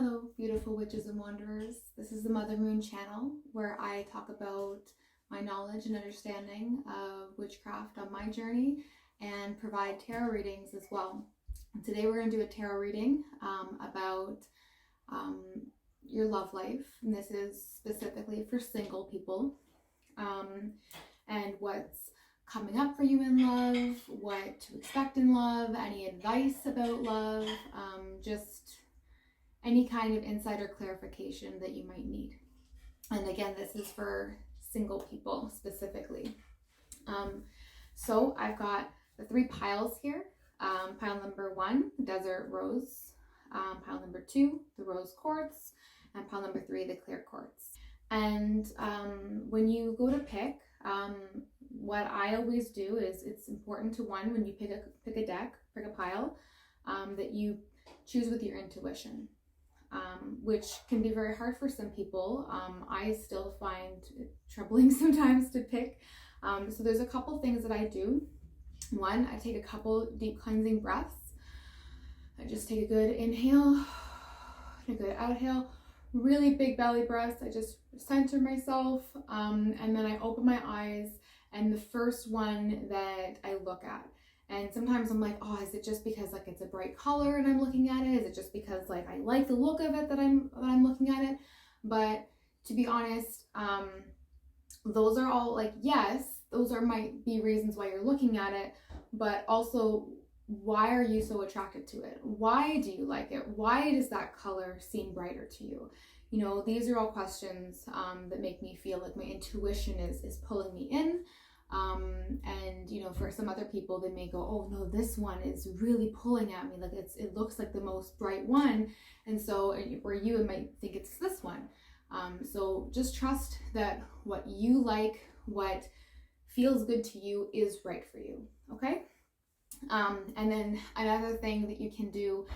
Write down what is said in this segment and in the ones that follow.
Hello, beautiful witches and wanderers. This is the Mother.moon channel where I talk about my knowledge and understanding of witchcraft on my journey and provide tarot readings as well. And today we're going to do a tarot reading about your love life. And this is specifically for single people and what's coming up for you in love, what to expect in love, any advice about love, just any kind of insider clarification that you might need. And again, this is for single people specifically. So I've got the three piles here. Pile number 1, desert rose. Pile number 2, the rose quartz. And pile number 3, the clear quartz. And when you go to pick, what I always do is it's important to, one, when you pick a deck, pick a pile, that you choose with your intuition. Which can be very hard for some people. I still find it troubling sometimes to pick. So there's a couple things that I do. One, I take a couple deep cleansing breaths. I just take a good inhale and a good exhale. Really big belly breaths. I just center myself and then I open my eyes, and the first one that I look at. And sometimes I'm like, oh, is it just because like it's a bright color and I'm looking at it? Is it just because like I like the look of it that I'm looking at it? But to be honest, those are all like, yes, those might be reasons why you're looking at it, but also why are you so attracted to it? Why do you like it? Why does that color seem brighter to you? You know, these are all questions that make me feel like my intuition is pulling me in. And you know, for some other people, they may go, oh no, this one is really pulling at me, like it looks like the most bright one, and so, or you might think it's this one. So just trust that what you like, what feels good to you, is right for you. Okay. And then another thing that you can do,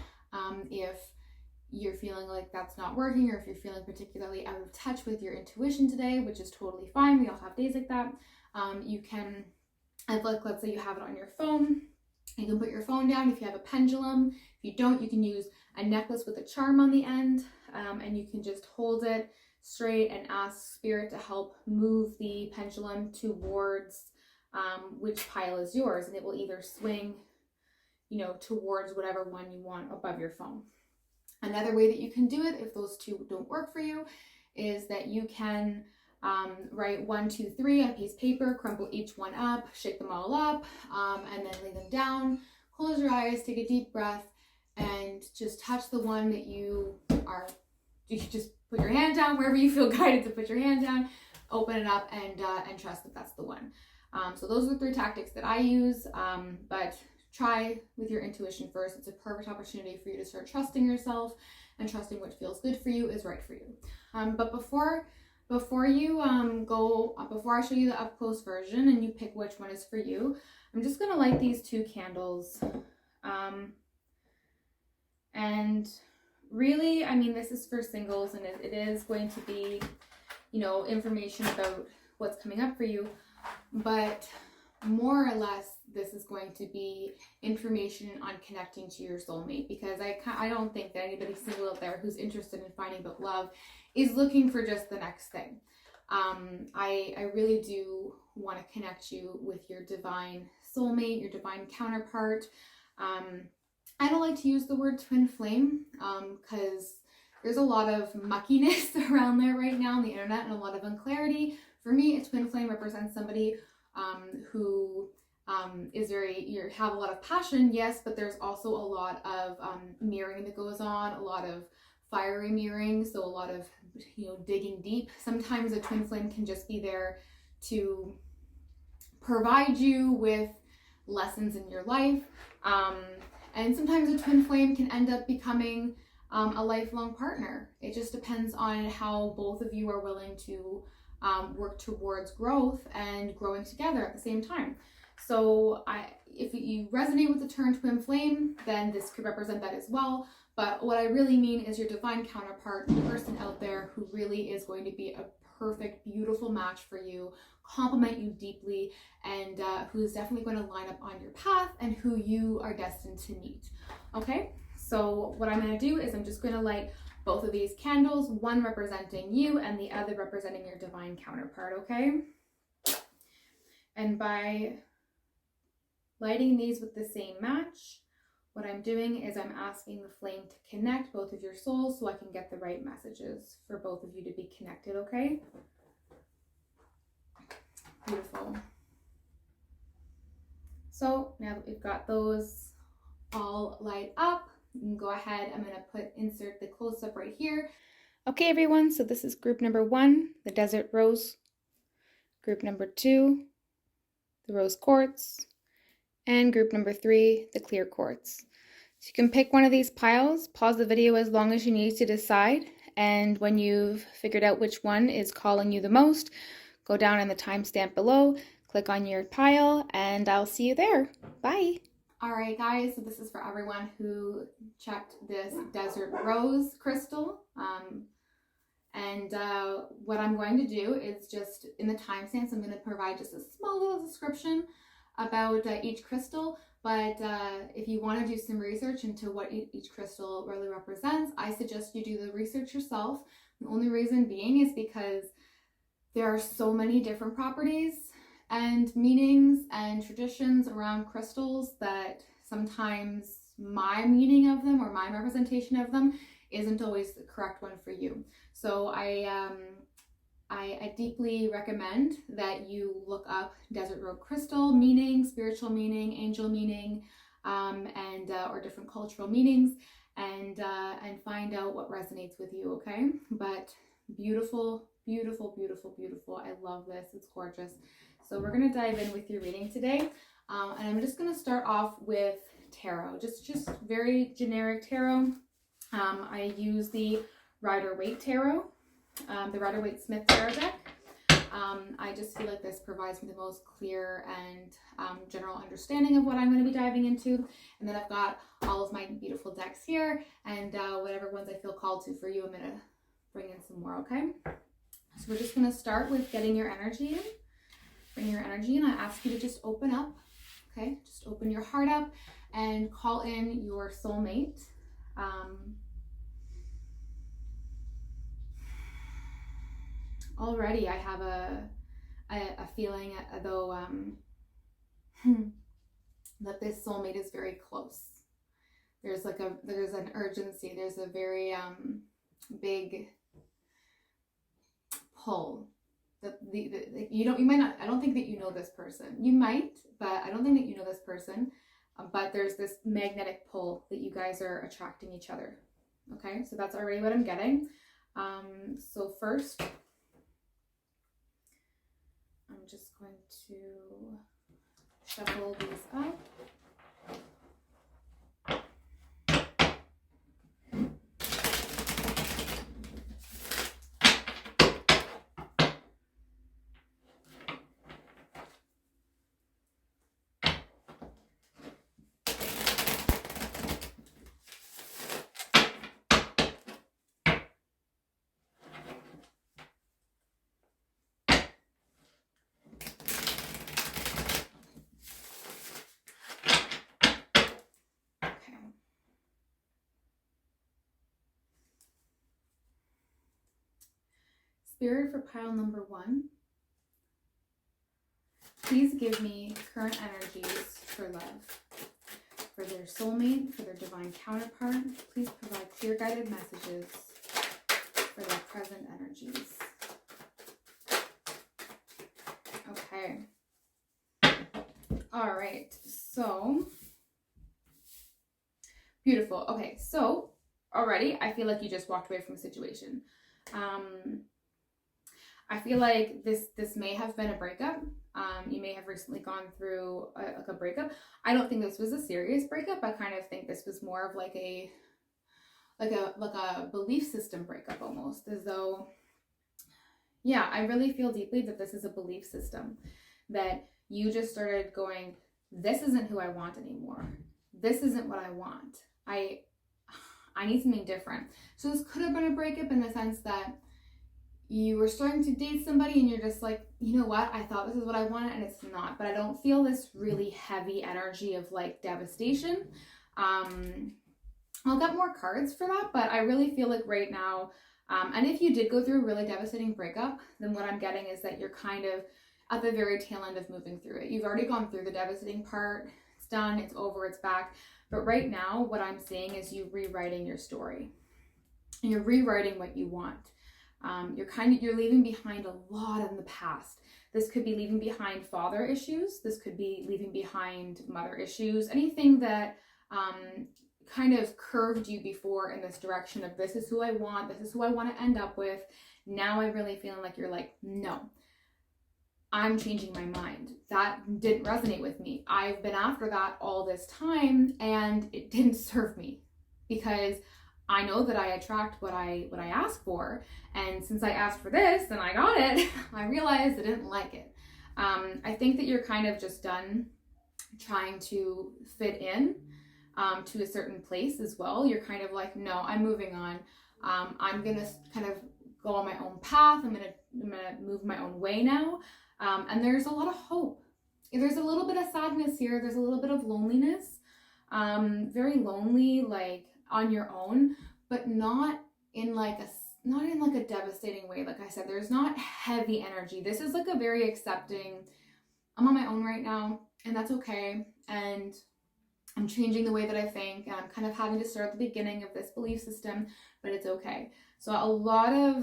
if you're feeling like that's not working, or if you're feeling particularly out of touch with your intuition today, which is totally fine, we all have days like that. You can, like, let's say you have it on your phone, you can put your phone down. If you have a pendulum, if you don't, you can use a necklace with a charm on the end, and you can just hold it straight and ask spirit to help move the pendulum towards which pile is yours, and it will either swing, you know, towards whatever one you want above your phone. Another way that you can do it, if those two don't work for you, is that you can write 1, 2, 3 on a piece of paper, crumple each one up, shake them all up, and then lay them down. Close your eyes, take a deep breath, and just touch the one that you just put your hand down wherever you feel guided to put your hand down, open it up, and trust that that's the one. So those are the 3 tactics that I use, but try with your intuition first. It's a perfect opportunity for you to start trusting yourself and trusting what feels good for you is right for you. But before I show you the up close version and you pick which one is for you, I'm just gonna light these 2 candles. And really, I mean, this is for singles, and it is going to be, you know, information about what's coming up for you, but more or less this is going to be information on connecting to your soulmate, because I don't think that anybody single out there who's interested in finding about love is looking for just the next thing. I really do want to connect you with your divine soulmate, your divine counterpart. I don't like to use the word twin flame because there's a lot of muckiness around there right now on the internet and a lot of unclarity. For me, a twin flame represents somebody who is you have a lot of passion, yes, but there's also a lot of mirroring that goes on, a lot of fiery mirroring, so a lot of, you know, digging deep. Sometimes a twin flame can just be there to provide you with lessons in your life, and sometimes a twin flame can end up becoming a lifelong partner. It just depends on how both of you are willing to work towards growth and growing together at the same time. So if you resonate with the term twin flame, then this could represent that as well. But what I really mean is your divine counterpart, the person out there who really is going to be a perfect, beautiful match for you, complement you deeply, and who is definitely going to line up on your path and who you are destined to meet. Okay, so what I'm going to do is I'm just going to light both of these candles, one representing you and the other representing your divine counterpart, okay? And by lighting these with the same match, what I'm doing is I'm asking the flame to connect both of your souls so I can get the right messages for both of you to be connected, okay? Beautiful. So now that we've got those all light up, you can go ahead. I'm going to insert the close-up right here. Okay, everyone, so this is group number 1, the desert rose. Group number 2, the rose quartz. And group number 3, the clear quartz. So you can pick one of these piles, pause the video as long as you need to decide, and when you've figured out which one is calling you the most, go down in the timestamp below, click on your pile, and I'll see you there. Bye! Alright guys, so this is for everyone who checked this desert rose crystal. What I'm going to do is just, in the timestamps, I'm going to provide just a small little description about each crystal, but if you want to do some research into what each crystal really represents, I suggest you do the research yourself. The only reason being is because there are so many different properties and meanings and traditions around crystals that sometimes my meaning of them or my representation of them isn't always the correct one for you. So I deeply recommend that you look up desert rose crystal meaning, spiritual meaning, angel meaning, or different cultural meanings, and find out what resonates with you, okay? But beautiful, beautiful, beautiful, beautiful. I love this. It's gorgeous. So we're going to dive in with your reading today. And I'm just going to start off with tarot, just very generic tarot. I use the Rider-Waite Tarot, the Rider-Waite-Smith Tarot deck. I just feel like this provides me the most clear and general understanding of what I'm going to be diving into. And then I've got all of my beautiful decks here, and whatever ones I feel called to for you, I'm going to bring in some more, okay? So we're just going to start with getting your energy in. Bring your energy in. I ask you to just open up, okay? Just open your heart up and call in your soulmate. Already I have a feeling, though, that this soulmate is very close. There's an urgency. There's a very big pull. I don't think that you know this person. You might, but I don't think that you know this person. But there's this magnetic pull that you guys are attracting each other. Okay, so that's already what I'm getting. So first, I'm just going to shuffle these up. Spirit for pile number 1, please give me current energies for love, for their soulmate, for their divine counterpart. Please provide clear guided messages for their present energies. Okay. All right. So beautiful. Okay. So already I feel like you just walked away from a situation. I feel like this may have been a breakup. You may have recently gone through a breakup. I don't think this was a serious breakup. I kind of think this was more of like a belief system breakup, almost, as though, yeah, I really feel deeply that this is a belief system, that you just started going, this isn't who I want anymore. This isn't what I want. I need something different. So this could have been a breakup in the sense that you were starting to date somebody and you're just like, you know what, I thought this is what I wanted and it's not. But I don't feel this really heavy energy of like devastation. I'll get more cards for that, but I really feel like right now, and if you did go through a really devastating breakup, then what I'm getting is that you're kind of at the very tail end of moving through it. You've already gone through the devastating part. It's done, it's over, it's back. But right now, what I'm seeing is you rewriting your story. You're rewriting what you want. You're leaving behind a lot in the past. This could be leaving behind father issues. This could be leaving behind mother issues. Anything that kind of curved you before in this direction of this is who I want. This is who I want to end up with. Now I'm really feeling like you're like, no, I'm changing my mind. That didn't resonate with me. I've been after that all this time and it didn't serve me, because I know that I attract what I ask for. And since I asked for this and I got it, I realized I didn't like it. I think that you're kind of just done trying to fit in to a certain place as well. You're kind of like, no, I'm moving on. I'm going to kind of go on my own path. I'm going to move my own way now. And there's a lot of hope. There's a little bit of sadness here. There's a little bit of loneliness. Very lonely, like on your own, but not in like a devastating way. Like I said, there's not heavy energy. This is like a very accepting, I'm on my own right now, and that's okay. And I'm changing the way that I think, and I'm kind of having to start at the beginning of this belief system, but it's okay. So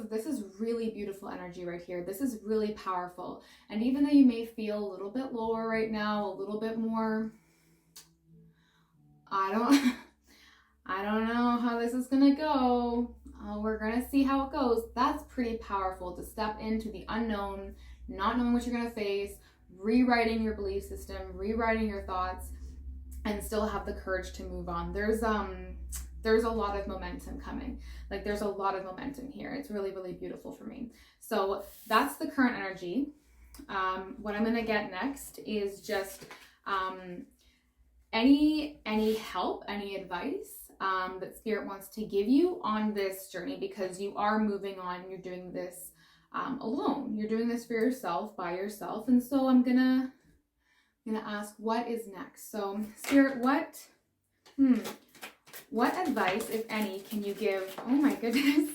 this is really beautiful energy right here. This is really powerful. And even though you may feel a little bit lower right now, a little bit more, I don't know how this is gonna go. We're gonna see how it goes. That's pretty powerful, to step into the unknown, not knowing what you're gonna face, rewriting your belief system, rewriting your thoughts, and still have the courage to move on. There's a lot of momentum coming. Like there's a lot of momentum here. It's really, really beautiful for me. So that's the current energy. What I'm gonna get next is just any help, any advice that Spirit wants to give you on this journey, because you are moving on. You're doing this alone. You're doing this for yourself, by yourself. And so I'm gonna ask, what is next? So Spirit, what advice, if any, can you give? Oh my goodness.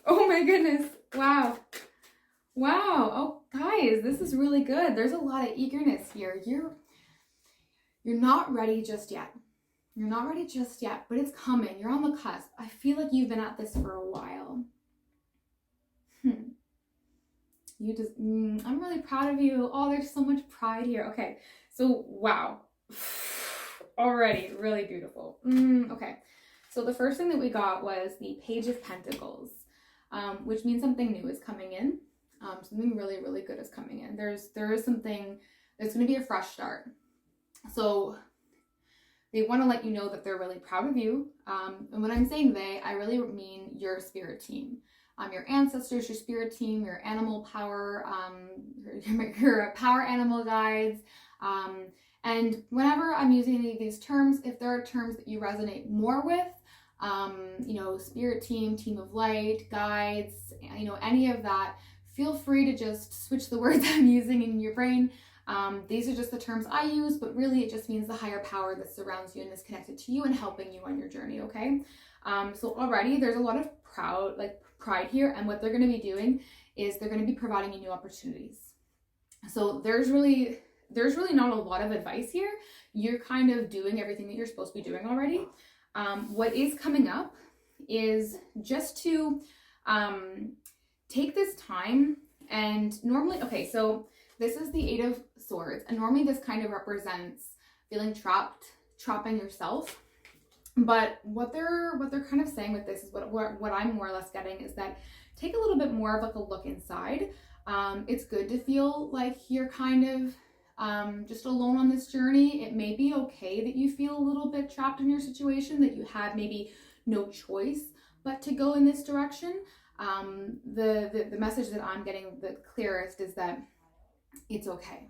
Oh my goodness. Wow. Oh guys, this is really good. There's a lot of eagerness here. You're not ready just yet. You're not ready just yet, but it's coming. You're on the cusp. I feel like you've been at this for a while. I'm really proud of you. Oh, there's so much pride here. Okay, so wow. Already really beautiful. Okay, so the first thing that we got was the Page of Pentacles, which means something new is coming in. Something really, really good is coming in. There is something, there's going to be a fresh start. So they want to let you know that they're really proud of you. And when I'm saying they, I really mean your spirit team. Your ancestors, your spirit team, your animal power, your power animal guides. And whenever I'm using any of these terms, if there are terms that you resonate more with, spirit team, team of light, guides, any of that, feel free to just switch the words I'm using in your brain. These are just the terms I use, but really it just means the higher power that surrounds you and is connected to you and helping you on your journey, okay? So already there's a lot of pride here, and what they're going to be doing is they're going to be providing you new opportunities. So there's really not a lot of advice here. You're kind of doing everything that you're supposed to be doing already. What is coming up is just to take this time, and normally, okay, so this is the Eight of Swords, and normally this kind of represents feeling trapping yourself. But what they're kind of saying with this is what I'm more or less getting is that take a little bit more of like a look inside. It's good to feel like you're kind of just alone on this journey. It may be okay that you feel a little bit trapped in your situation, that you had maybe no choice but to go in this direction. The message that I'm getting the clearest is that it's okay.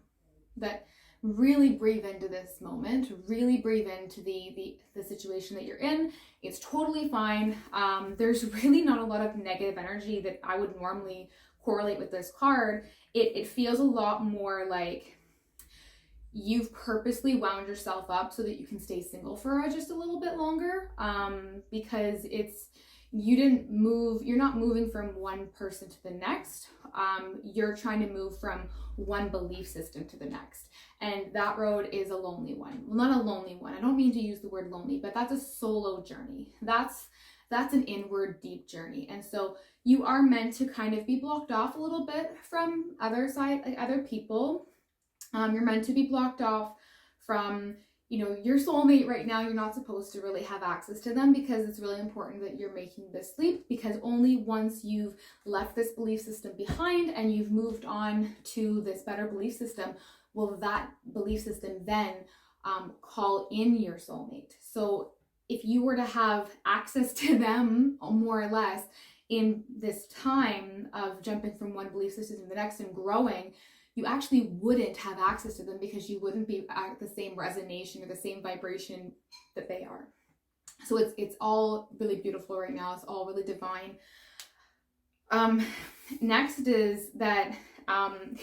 That really breathe into this moment, really breathe into the situation that you're in. It's totally fine. There's really not a lot of negative energy that I would normally correlate with this card. It feels a lot more like you've purposely wound yourself up so that you can stay single for just a little bit longer, because you're not moving from one person to the next. You're trying to move from one belief system to the next. And that road is a lonely one. Well, not a lonely one. I don't mean to use the word lonely, but that's a solo journey. That's an inward, deep journey. And so you are meant to kind of be blocked off a little bit from other people. You're meant to be blocked off from, your soulmate right now. You're not supposed to really have access to them, because it's really important that you're making this leap, because only once you've left this belief system behind and you've moved on to this better belief system, will that belief system then call in your soulmate. So if you were to have access to them, more or less, in this time of jumping from one belief system to the next and growing, you actually wouldn't have access to them, because you wouldn't be at the same resonation or the same vibration that they are. So it's all really beautiful right now. It's all really divine. Next is that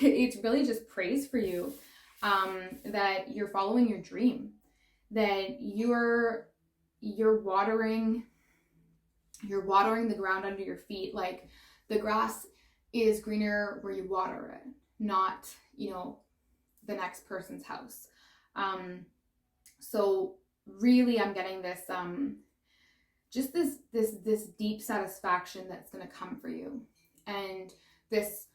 it's really just praise for you, that you're following your dream, that you're watering the ground under your feet. Like, the grass is greener where you water it, not, the next person's house. So really I'm getting this, just this deep satisfaction that's going to come for you. And this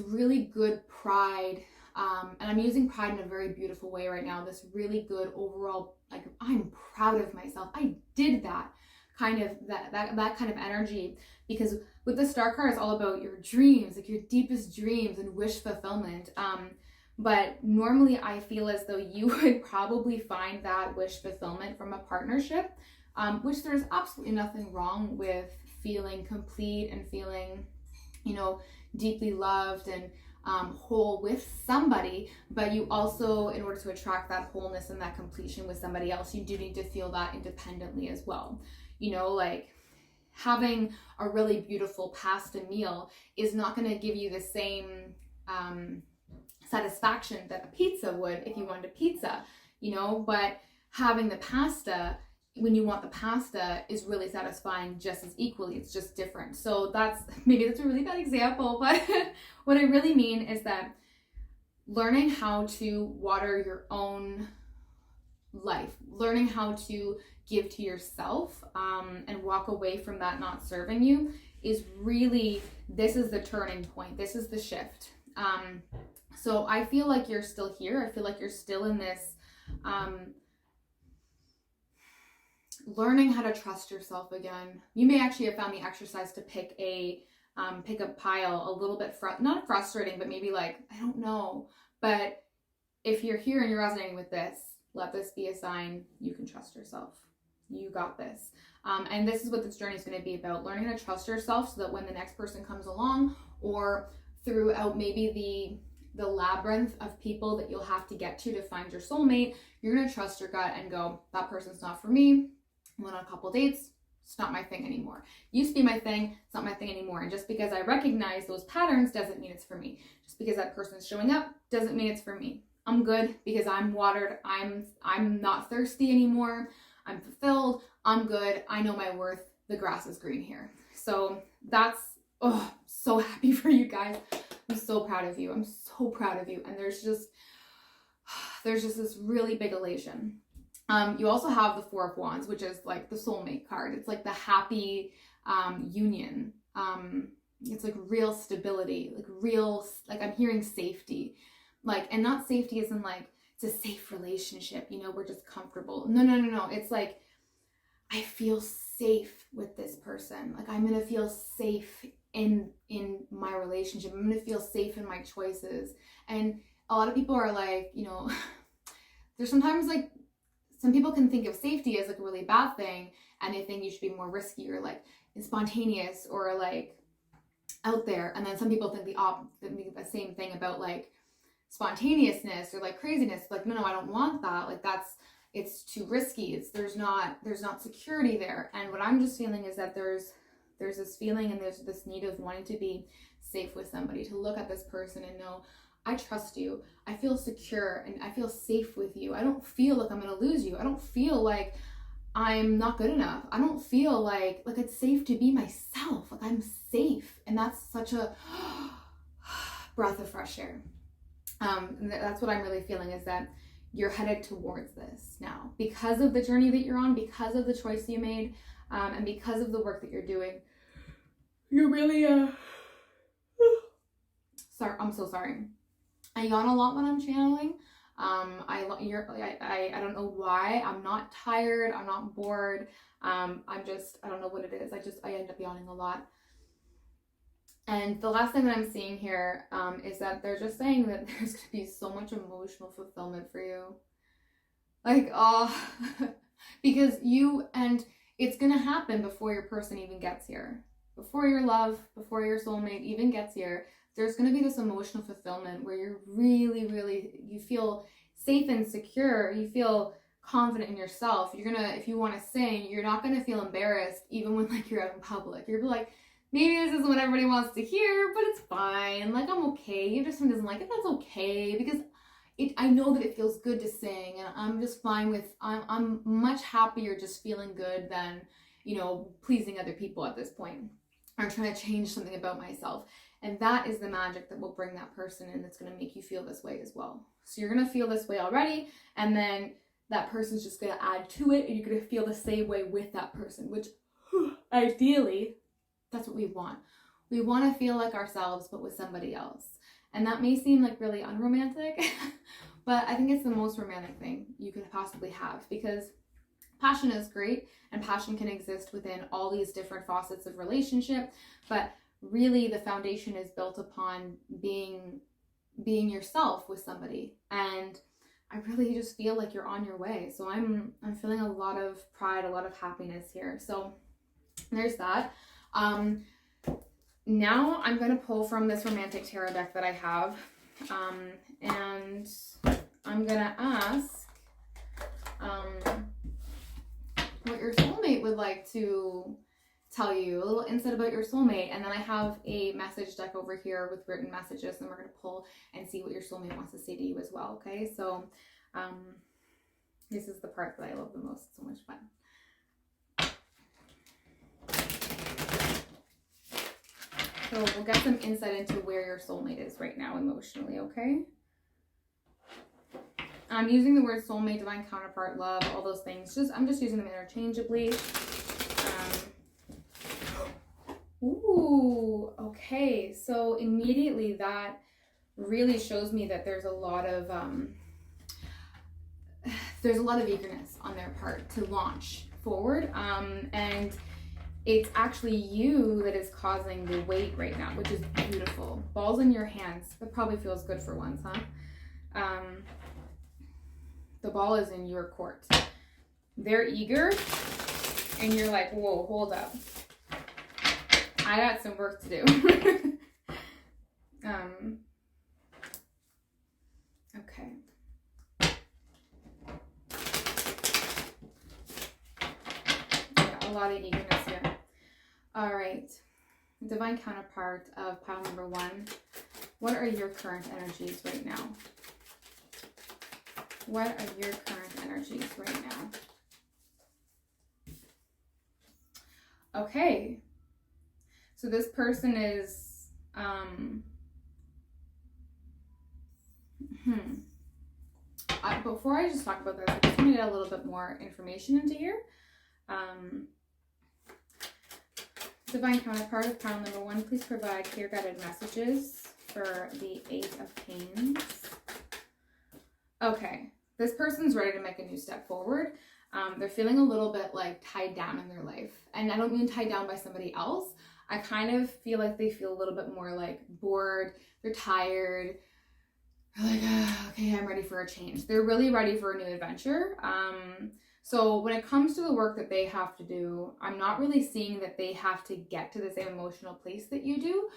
really good pride, and I'm using pride in a very beautiful way right now, this really good overall, like, I'm proud of myself. I did that kind of, that kind of energy, because with the star card, it's all about your dreams, like your deepest dreams and wish fulfillment. But normally I feel as though you would probably find that wish fulfillment from a partnership, which there's absolutely nothing wrong with feeling complete and feeling, deeply loved and whole with somebody. But you also, in order to attract that wholeness and that completion with somebody else, you do need to feel that independently as well. Like having a really beautiful pasta meal is not going to give you the same satisfaction that a pizza would if you wanted a pizza, but having the pasta when you want the pasta is really satisfying just as equally. It's just different. So maybe that's a really bad example, but what I really mean is that learning how to water your own life, learning how to give to yourself, and walk away from that not serving you, is really, this is the turning point. This is the shift. So I feel like you're still here. I feel like you're still in this, learning how to trust yourself again. You may actually have found the exercise to pick a pile a little bit, not frustrating, but maybe like, I don't know. But if you're here and you're resonating with this, let this be a sign you can trust yourself. You got this. And this is what this journey is going to be about, learning how to trust yourself, so that when the next person comes along, or throughout maybe the labyrinth of people that you'll have to get to find your soulmate, you're going to trust your gut and go, that person's not for me. I went on a couple dates, it's not my thing anymore. Used to be my thing, it's not my thing anymore. And just because I recognize those patterns doesn't mean it's for me. Just because that person's showing up doesn't mean it's for me. I'm good because I'm watered. I'm not thirsty anymore. I'm fulfilled. I'm good. I know my worth. The grass is green here. So that's, so happy for you guys. I'm so proud of you. I'm so proud of you. And there's just this really big elation. You also have the Four of Wands, which is like the soulmate card. It's like the happy union. It's like real stability, like I'm hearing safety, and not safety as in like, it's a safe relationship, we're just comfortable. No. It's like, I feel safe with this person. Like, I'm going to feel safe in my relationship. I'm going to feel safe in my choices. And a lot of people are like, there's sometimes like, some people can think of safety as like a really bad thing, and they think you should be more risky or like spontaneous or like out there. And then some people think the same thing about like spontaneousness or like craziness. Like, no, I don't want that. Like, it's too risky. There's not security there. And what I'm just feeling is that there's this feeling and there's this need of wanting to be safe with somebody, to look at this person and know, I trust you. I feel secure and I feel safe with you. I don't feel like I'm going to lose you. I don't feel like I'm not good enough. I don't feel like it's safe to be myself. Like I'm safe. And that's such a breath of fresh air. And that's what I'm really feeling, is that you're headed towards this now because of the journey that you're on, because of the choice you made, and because of the work that you're doing. You're really sorry. I'm so sorry. I yawn a lot when I'm channeling. I don't know why. I'm not tired. I'm not bored. I don't know what it is. I end up yawning a lot. And the last thing that I'm seeing here is that they're just saying that there's going to be so much emotional fulfillment for you. Like, oh, because it's going to happen before your person even gets here. Before your love, before your soulmate even gets here, there's going to be this emotional fulfillment where you're really, really, you feel safe and secure. You feel confident in yourself. You're going to, if you want to sing, you're not going to feel embarrassed even when you're out in public. You're like, maybe this isn't what everybody wants to hear, but it's fine. I'm okay. If someone doesn't like it, that's okay, because I know that it feels good to sing, and I'm just fine with, I'm much happier just feeling good than, pleasing other people at this point, or trying to change something about myself. And that is the magic that will bring that person in, that's going to make you feel this way as well. So you're going to feel this way already, and then that person's just going to add to it, and you're going to feel the same way with that person, which ideally, that's what we want. We want to feel like ourselves, but with somebody else. And that may seem really unromantic, but I think it's the most romantic thing you could possibly have, because passion is great, and passion can exist within all these different facets of relationship, but really the foundation is built upon being yourself with somebody. And I really just feel like you're on your way. So I'm feeling a lot of pride, a lot of happiness here. So there's that. Now I'm going to pull from this romantic tarot deck that I have, and I'm going to ask what your soulmate would like to tell you, a little insight about your soulmate. And then I have a message deck over here with written messages, and we're going to pull and see what your soulmate wants to say to you as well. Okay, so this is the part that I love the most. It's so much fun. So we'll get some insight into where your soulmate is right now emotionally, okay? I'm using the word soulmate, divine counterpart, love, all those things. I'm just using them interchangeably. Ooh, okay. So immediately that really shows me that there's a lot of eagerness on their part to launch forward. And it's actually you that is causing the weight right now, which is beautiful. Balls in your hands. That probably feels good for once, huh? The ball is in your court. They're eager, and you're like, whoa, hold up. I got some work to do. Okay. A lot of eagerness here. All right, divine counterpart of pile number 1. What are your current energies right now? What are your current energies right now? Okay, so this person is, before I just talk about this, I just want to get a little bit more information into here. Divine counterpart of pile number 1, please provide clear guided messages for the 8 of Canes. Okay, this person's ready to make a new step forward. They're feeling a little bit tied down in their life. And I don't mean tied down by somebody else. I kind of feel like they feel a little bit more bored. They're tired. They're okay, I'm ready for a change. They're really ready for a new adventure. So when it comes to the work that they have to do, I'm not really seeing that they have to get to the same emotional place that you do.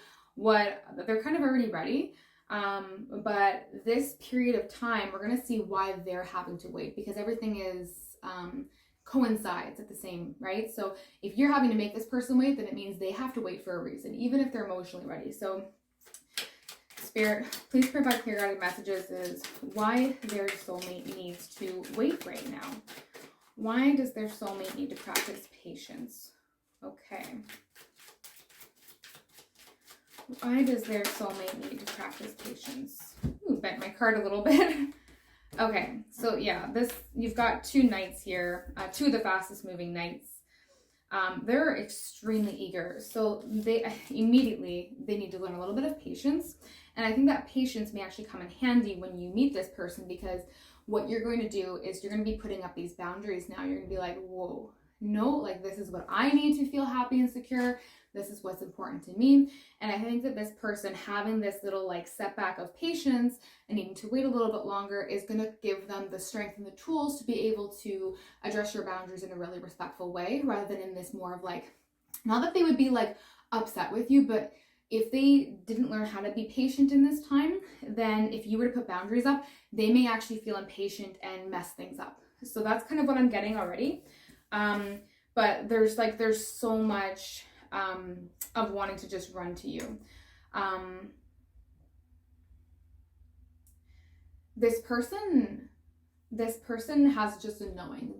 They're kind of already ready. But this period of time, we're going to see why they're having to wait, because everything is coincides at the same, right? So if you're having to make this person wait, then it means they have to wait for a reason, even if they're emotionally ready. So Spirit, please provide clear guided messages is why their soulmate needs to wait right now. Why does their soulmate need to practice patience? Okay. Why does their soulmate need to practice patience? Ooh, bent my card a little bit. Okay, so yeah, you've got 2 knights here, 2 of the fastest moving knights. They're extremely eager, so they need to learn a little bit of patience, and I think that patience may actually come in handy when you meet this person, because what you're going to do is you're going to be putting up these boundaries now. You're going to be like, whoa, no, like this is what I need to feel happy and secure. This is what's important to me. And I think that this person having this little like setback of patience and needing to wait a little bit longer is going to give them the strength and the tools to be able to address your boundaries in a really respectful way, rather than in this more of like, not that they would be like upset with you, but if they didn't learn how to be patient in this time, then if you were to put boundaries up, they may actually feel impatient and mess things up. So that's kind of what I'm getting already. But there's so much of wanting to just run to you. This person has just a knowing.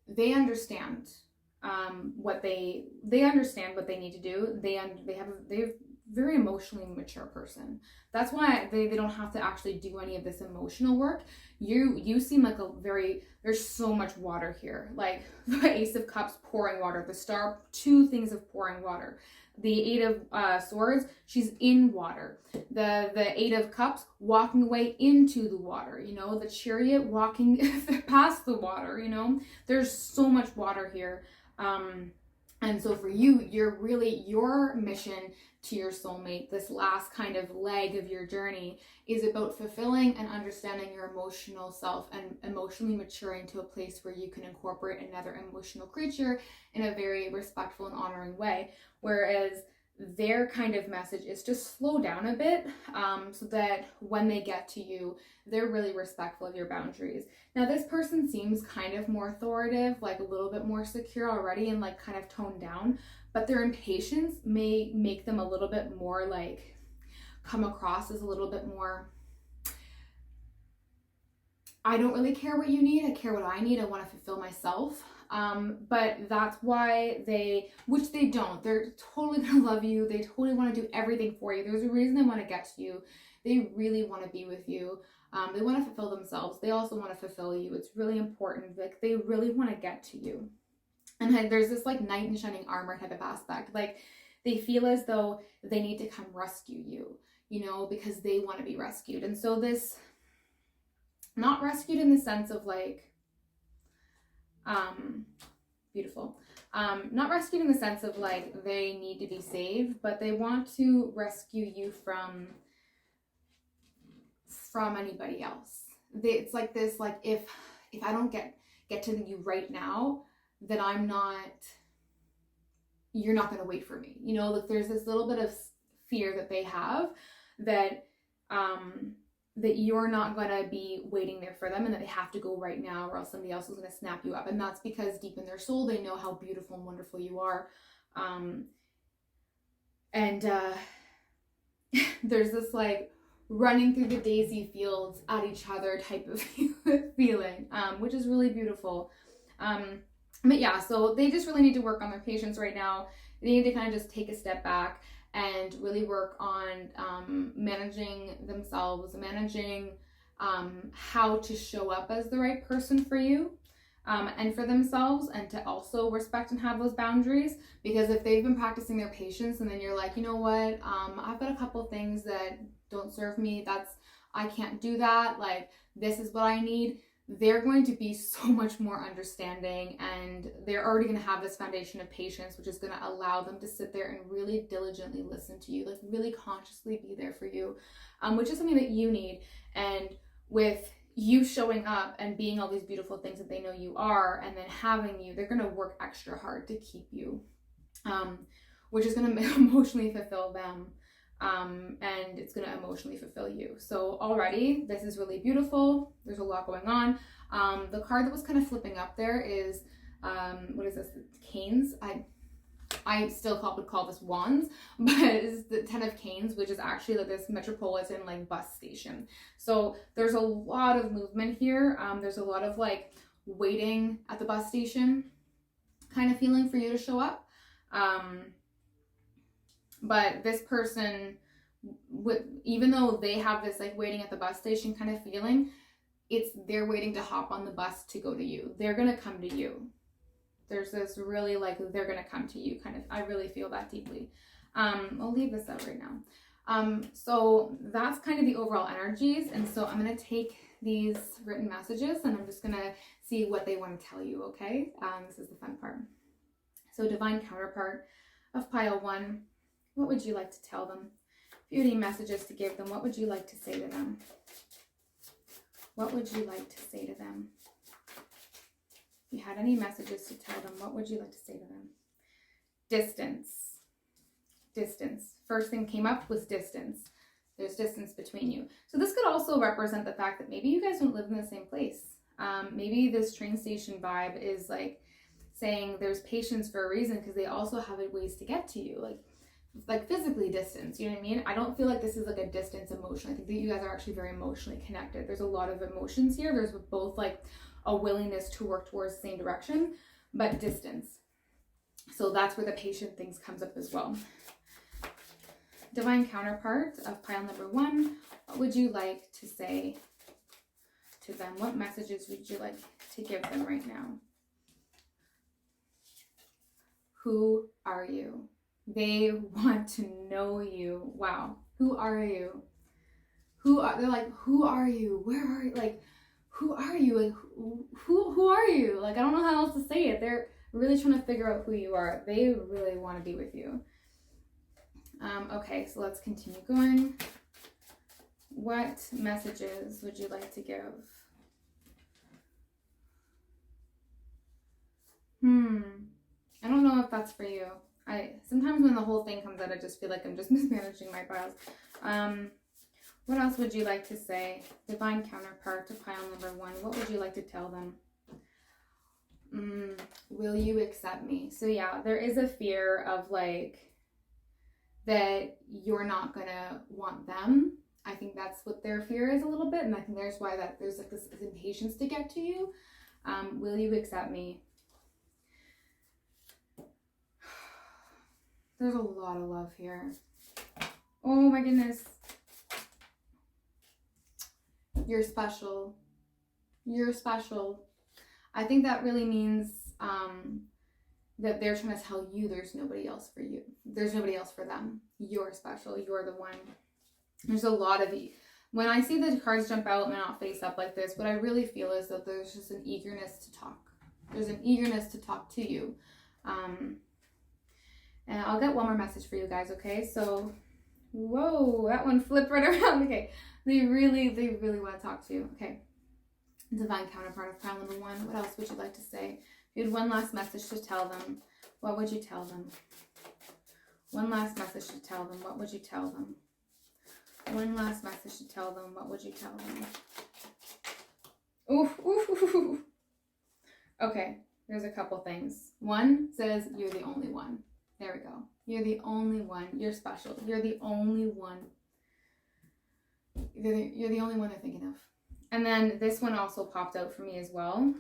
They understand what they understand what they need to do. They're very emotionally mature person. That's why they don't have to actually do any of this emotional work. You seem like there's so much water here. Like the Ace of Cups pouring water, the Star, 2 things of pouring water. The 8 of Swords, she's in water. The 8 of Cups walking away into the water, the Chariot walking past the water, there's so much water here. And so for you, your mission to your soulmate, this last kind of leg of your journey, is about fulfilling and understanding your emotional self and emotionally maturing to a place where you can incorporate another emotional creature in a very respectful and honoring way. Whereas their kind of message is to slow down a bit, so that when they get to you, they're really respectful of your boundaries. Now, this person seems kind of more authoritative, like a little bit more secure already and like kind of toned down, but their impatience may make them a little bit more like come across as a little bit more, I don't really care what you need, I care what I need, I want to fulfill myself. But that's why which they don't, they're totally gonna love you, they totally want to do everything for you. There's a reason they want to get to you. They really want to be with you. They want to fulfill themselves. They also want to fulfill you. It's really important. Like they really want to get to you. And there's this like knight in shining armor type of aspect. Like they feel as though they need to come rescue you, because they want to be rescued. And so this, not rescued in the sense of like, beautiful. Not rescued in the sense of like they need to be saved, but they want to rescue you from anybody else. It's like this, like if I don't get to you right now, then you're not going to wait for me. Like there's this little bit of fear that they have that you're not going to be waiting there for them and that they have to go right now or else somebody else is going to snap you up. And that's because deep in their soul, they know how beautiful and wonderful you are. There's this like running through the daisy fields at each other type of feeling, which is really beautiful. But yeah, so they just really need to work on their patience right now. They need to kind of just take a step back and really work on managing themselves, managing how to show up as the right person for you and for themselves, and to also respect and have those boundaries. Because if they've been practicing their patience and then you're like, you know what, I've got a couple things that don't serve me, I can't do that, like this is what I need, they're going to be so much more understanding, and they're already going to have this foundation of patience, which is going to allow them to sit there and really diligently listen to you, like really consciously be there for you, which is something that you need. And with you showing up and being all these beautiful things that they know you are, and then having you, they're going to work extra hard to keep you, which is going to emotionally fulfill them. And it's going to emotionally fulfill you. So already this is really beautiful. There's a lot going on. The card that was kind of flipping up there is, what is this? Canes. I I still would call this wands, but it's the 10 of canes, which is actually like this metropolitan like bus station. So there's a lot of movement here. There's a lot of like waiting at the bus station kind of feeling for you to show up. But this person, even though they have this like waiting at the bus station kind of feeling, they're waiting to hop on the bus to go to you. They're gonna come to you. There's this really like they're gonna come to you kind of. I really feel that deeply. I'll leave this out right now. So that's kind of the overall energies, and so I'm gonna take these written messages and I'm just gonna see what they want to tell you. Okay, this is the fun part. So divine counterpart of pile 1, what would you like to tell them? If you had any messages to give them, what would you like to say to them? What would you like to say to them? If you had any messages to tell them, what would you like to say to them? Distance. Distance. First thing came up was distance. There's distance between you. So this could also represent the fact that maybe you guys don't live in the same place. Maybe this train station vibe is like saying there's patience for a reason because they also have ways to get to you. Like physically distance, you know what I mean? I don't feel like this is like a distance emotion. I think that you guys are actually very emotionally connected. There's a lot of emotions here. There's both like a willingness to work towards the same direction, but distance. So that's where the patient things comes up as well. Divine counterpart of pile number 1, what would you like to say to them? What messages would you like to give them right now? Who are you? They want to know you. Wow. Who are you? They're like, who are you? Where are you? Like, who are you? Like, who are you? Like, I don't know how else to say it. They're really trying to figure out who you are. They really want to be with you. Okay, so let's continue going. What messages would you like to give? I don't know if that's for you. Sometimes when the whole thing comes out, I just feel like I'm just mismanaging my piles. What else would you like to say? Divine counterpart to pile number 1. What would you like to tell them? Will you accept me? So yeah, there is a fear of like that you're not gonna want them. I think that's what their fear is a little bit, and I think there's why that there's like this impatience to get to you. Will you accept me? There's a lot of love here. Oh my goodness. You're special. You're special. I think that really means that they're trying to tell you there's nobody else for you. There's nobody else for them. You're special. You're the one. There's a lot of you. When I see the cards jump out and they're not face up like this, what I really feel is that there's just an eagerness to talk. There's an eagerness to talk to you. And I'll get one more message for you guys, okay? So, whoa, that one flipped right around. Okay, they really want to talk to you. Okay, divine counterpart of pile number 1. What else would you like to say? If you had one last message to tell them, what would you tell them? One last message to tell them, what would you tell them? One last message to tell them, what would you tell them? Oof, oof, oof, oof. Okay, there's a couple things. One says, you're the only one. There we go. You're the only one. You're special. You're the only one. You're the only one they're thinking of. And then this one also popped out for me as well.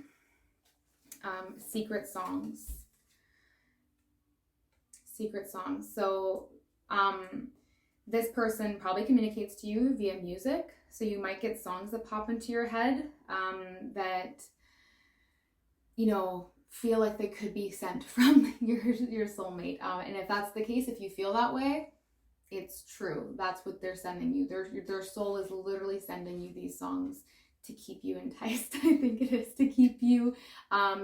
Secret songs. Secret songs. So this person probably communicates to you via music. So you might get songs that pop into your head that, you know, feel like they could be sent from your soulmate. And if that's the case, if you feel that way, it's true. That's what they're sending you. Their soul is literally sending you these songs to keep you enticed. I think it is to keep you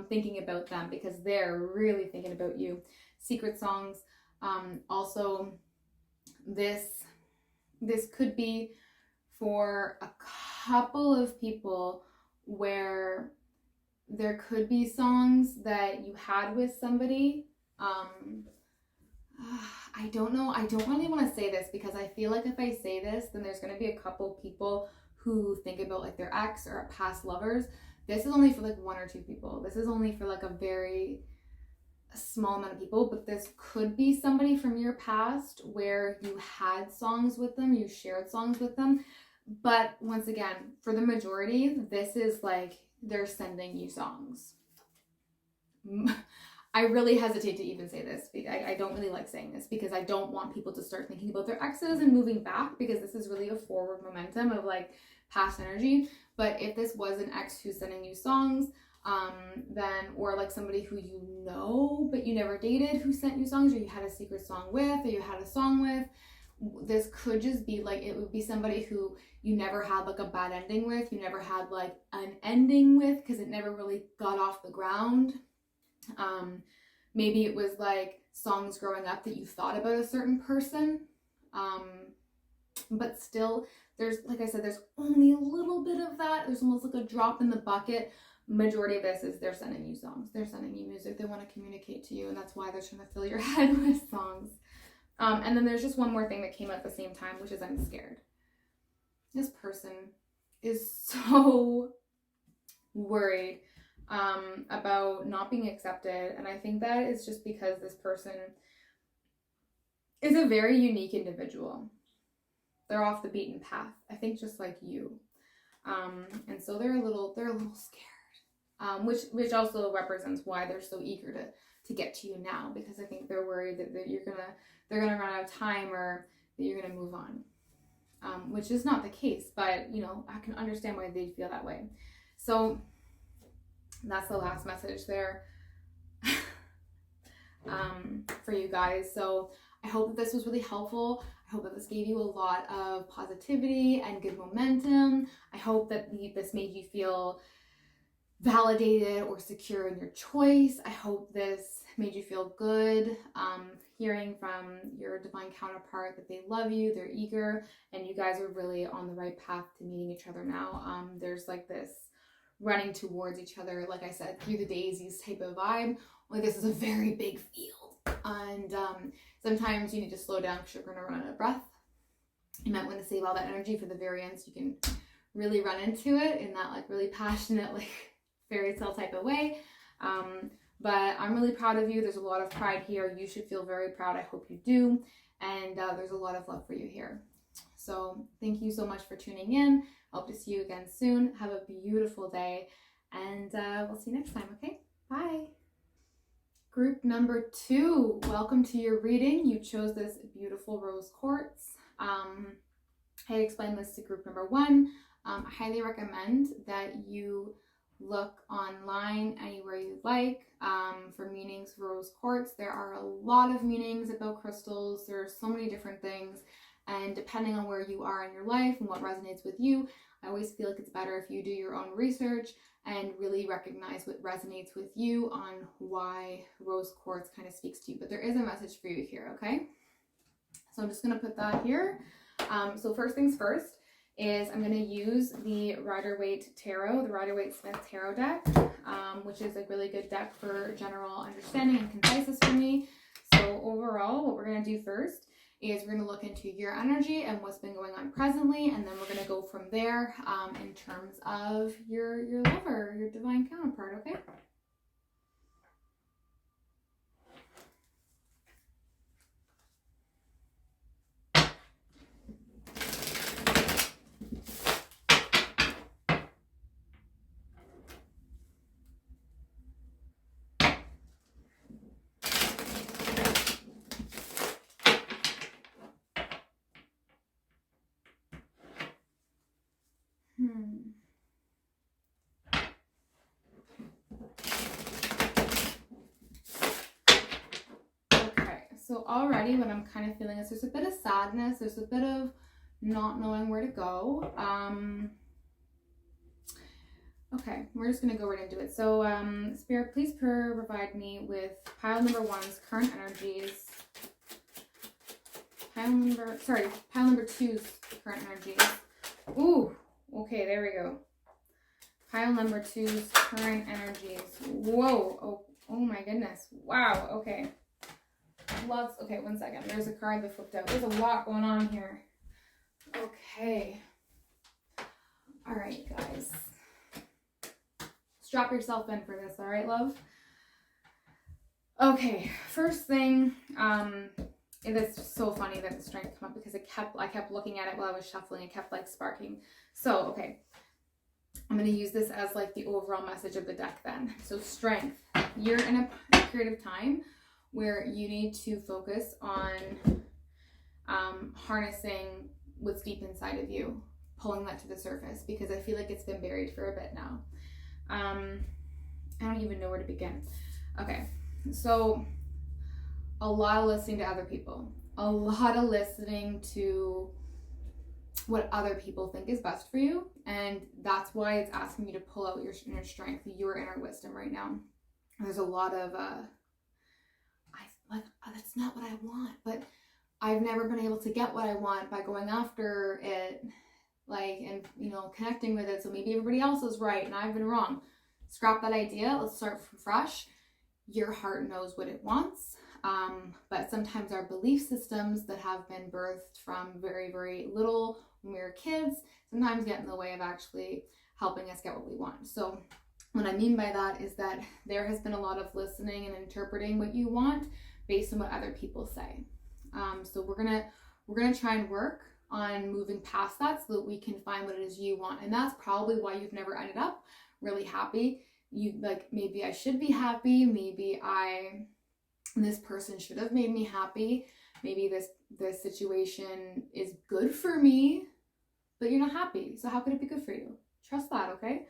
thinking about them because they're really thinking about you. Secret songs. Also, this could be for a couple of people where there could be songs that you had with somebody. I don't know. I don't really want to say this because I feel like if I say this, then there's going to be a couple people who think about like their ex or past lovers. This is only for like 1 or 2 people. This is only for like a very small amount of people, but this could be somebody from your past where you had songs with them, you shared songs with them. But once again, for the majority, this is like they're sending you songs. I really hesitate to even say this. I don't really like saying this because I don't want people to start thinking about their exes and moving back, because this is really a forward momentum of like past energy. But if this was an ex who's sending you songs, then, or like somebody who you know but you never dated who sent you songs, or you had a secret song with, or you had a song with, this could just be like, it would be somebody who you never had like a bad ending with, you never had like an ending with, because it never really got off the ground. Maybe it was like songs growing up that you thought about a certain person, but still, there's, like I said, there's only a little bit of that. There's almost like a drop in the bucket. Majority of this is they're sending you songs, they're sending you music, they want to communicate to you, and that's why they're trying to fill your head with songs. And then there's just one more thing that came at the same time, which is I'm scared. This person is so worried about not being accepted, and I think that is just because this person is a very unique individual. They're off the beaten path, I think, just like you, and so they're a little scared, which also represents why they're so eager to get to you now, because I think they're worried that they're gonna run out of time, or that you're gonna move on, which is not the case, but you know, I can understand why they feel that way. So that's the last message there for you guys. So I hope that this was really helpful. I hope that this gave you a lot of positivity and good momentum. I hope that this made you feel validated or secure in your choice. I hope this made you feel good, hearing from your divine counterpart that they love you, they're eager, and you guys are really on the right path to meeting each other now. There's like this running towards each other, like I said, through the daisies type of vibe. Like, this is a very big field, and sometimes you need to slow down because you're going to run out of breath. You might want to save all that energy for the very end, so you can really run into it in that like really passionate, like fairy tale type of way. But I'm really proud of you. There's a lot of pride here. You should feel very proud. I hope you do. And there's a lot of love for you here. So thank you so much for tuning in. Hope to see you again soon. Have a beautiful day, and we'll see you next time. Okay, bye. Group number 2, welcome to your reading. You chose this beautiful rose quartz. I explained this to group number 1. I highly recommend that you look online anywhere you like for meanings for rose quartz. There are a lot of meanings about crystals. There are so many different things, and depending on where you are in your life and what resonates with you, I always feel like it's better if you do your own research and really recognize what resonates with you on why rose quartz kind of speaks to you. But there is a message for you here, okay? So I'm just going to put that here. So first things first is I'm going to use the Rider-Waite Tarot, the Rider-Waite-Smith Tarot deck, which is a really good deck for general understanding and conciseness for me. So overall, what we're going to do first is we're going to look into your energy and what's been going on presently, and then we're going to go from there in terms of your lover, your divine counterpart, okay? So already what I'm kind of feeling is there's a bit of sadness, there's a bit of not knowing where to go. Okay, we're just going to go right into it. So Spirit, please provide me with pile number 1's current energies. Pile number 2's current energies. Ooh, okay, there we go. Pile number 2's current energies. Whoa, oh my goodness. Wow, okay. Okay, one second. There's a card that flipped out. There's a lot going on here. Okay. All right, guys. Strap yourself in for this, all right, love? Okay, first thing, it is so funny that the strength came up because I kept looking at it while I was shuffling. It kept like sparking. So, okay, I'm going to use this as like the overall message of the deck then. So strength, you're in a period of time where you need to focus on harnessing what's deep inside of you, pulling that to the surface, because I feel like it's been buried for a bit now. I don't even know where to begin. Okay, so a lot of listening to other people, a lot of listening to what other people think is best for you, and that's why it's asking you to pull out your inner strength, your inner wisdom right now. There's a lot of that's not what I want, but I've never been able to get what I want by going after it, like, and connecting with it, so maybe everybody else is right and I've been wrong. Scrap that idea. Let's start from fresh. Your heart knows what it wants, but sometimes our belief systems that have been birthed from very, very little when we were kids sometimes get in the way of actually helping us get what we want. So what I mean by that is that there has been a lot of listening and interpreting what you want based on what other people say. So we're gonna try and work on moving past that so that we can find what it is you want. And that's probably why you've never ended up really happy. You like, maybe I should be happy, maybe this person should have made me happy, maybe this situation is good for me, but you're not happy. So how could it be good for you? Trust that, okay?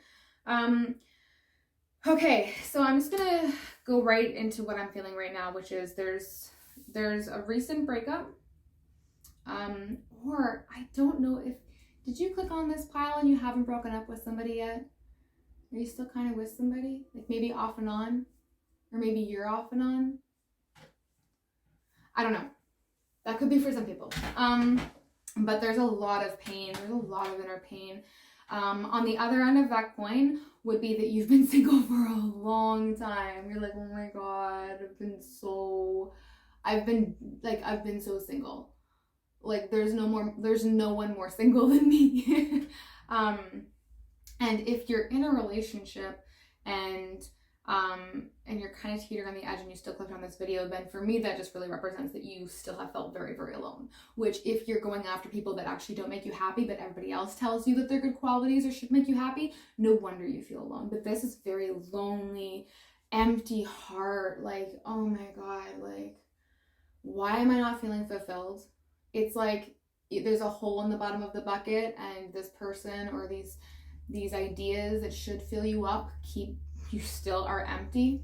Okay, so I'm just gonna go right into what I'm feeling right now, which is there's a recent breakup, or I don't know if, did you click on this pile and you haven't broken up with somebody yet? Are you still kind of with somebody? Like maybe off and on, or maybe you're off and on. I don't know. That could be for some people. But there's a lot of pain. There's a lot of inner pain. On the other end of that coin would be that you've been single for a long time. You're like, oh my God, I've been so single. Like there's no one more single than me. And if you're in a relationship and you're kind of teetering on the edge and you still clicked on this video, then for me that just really represents that you still have felt very, very alone. Which if you're going after people that actually don't make you happy, but everybody else tells you that they're good qualities or should make you happy, no wonder you feel alone. But this is very lonely, empty heart. Like, oh my God, like, why am I not feeling fulfilled? It's like there's a hole in the bottom of the bucket, and this person or these ideas that should fill you up you still are empty.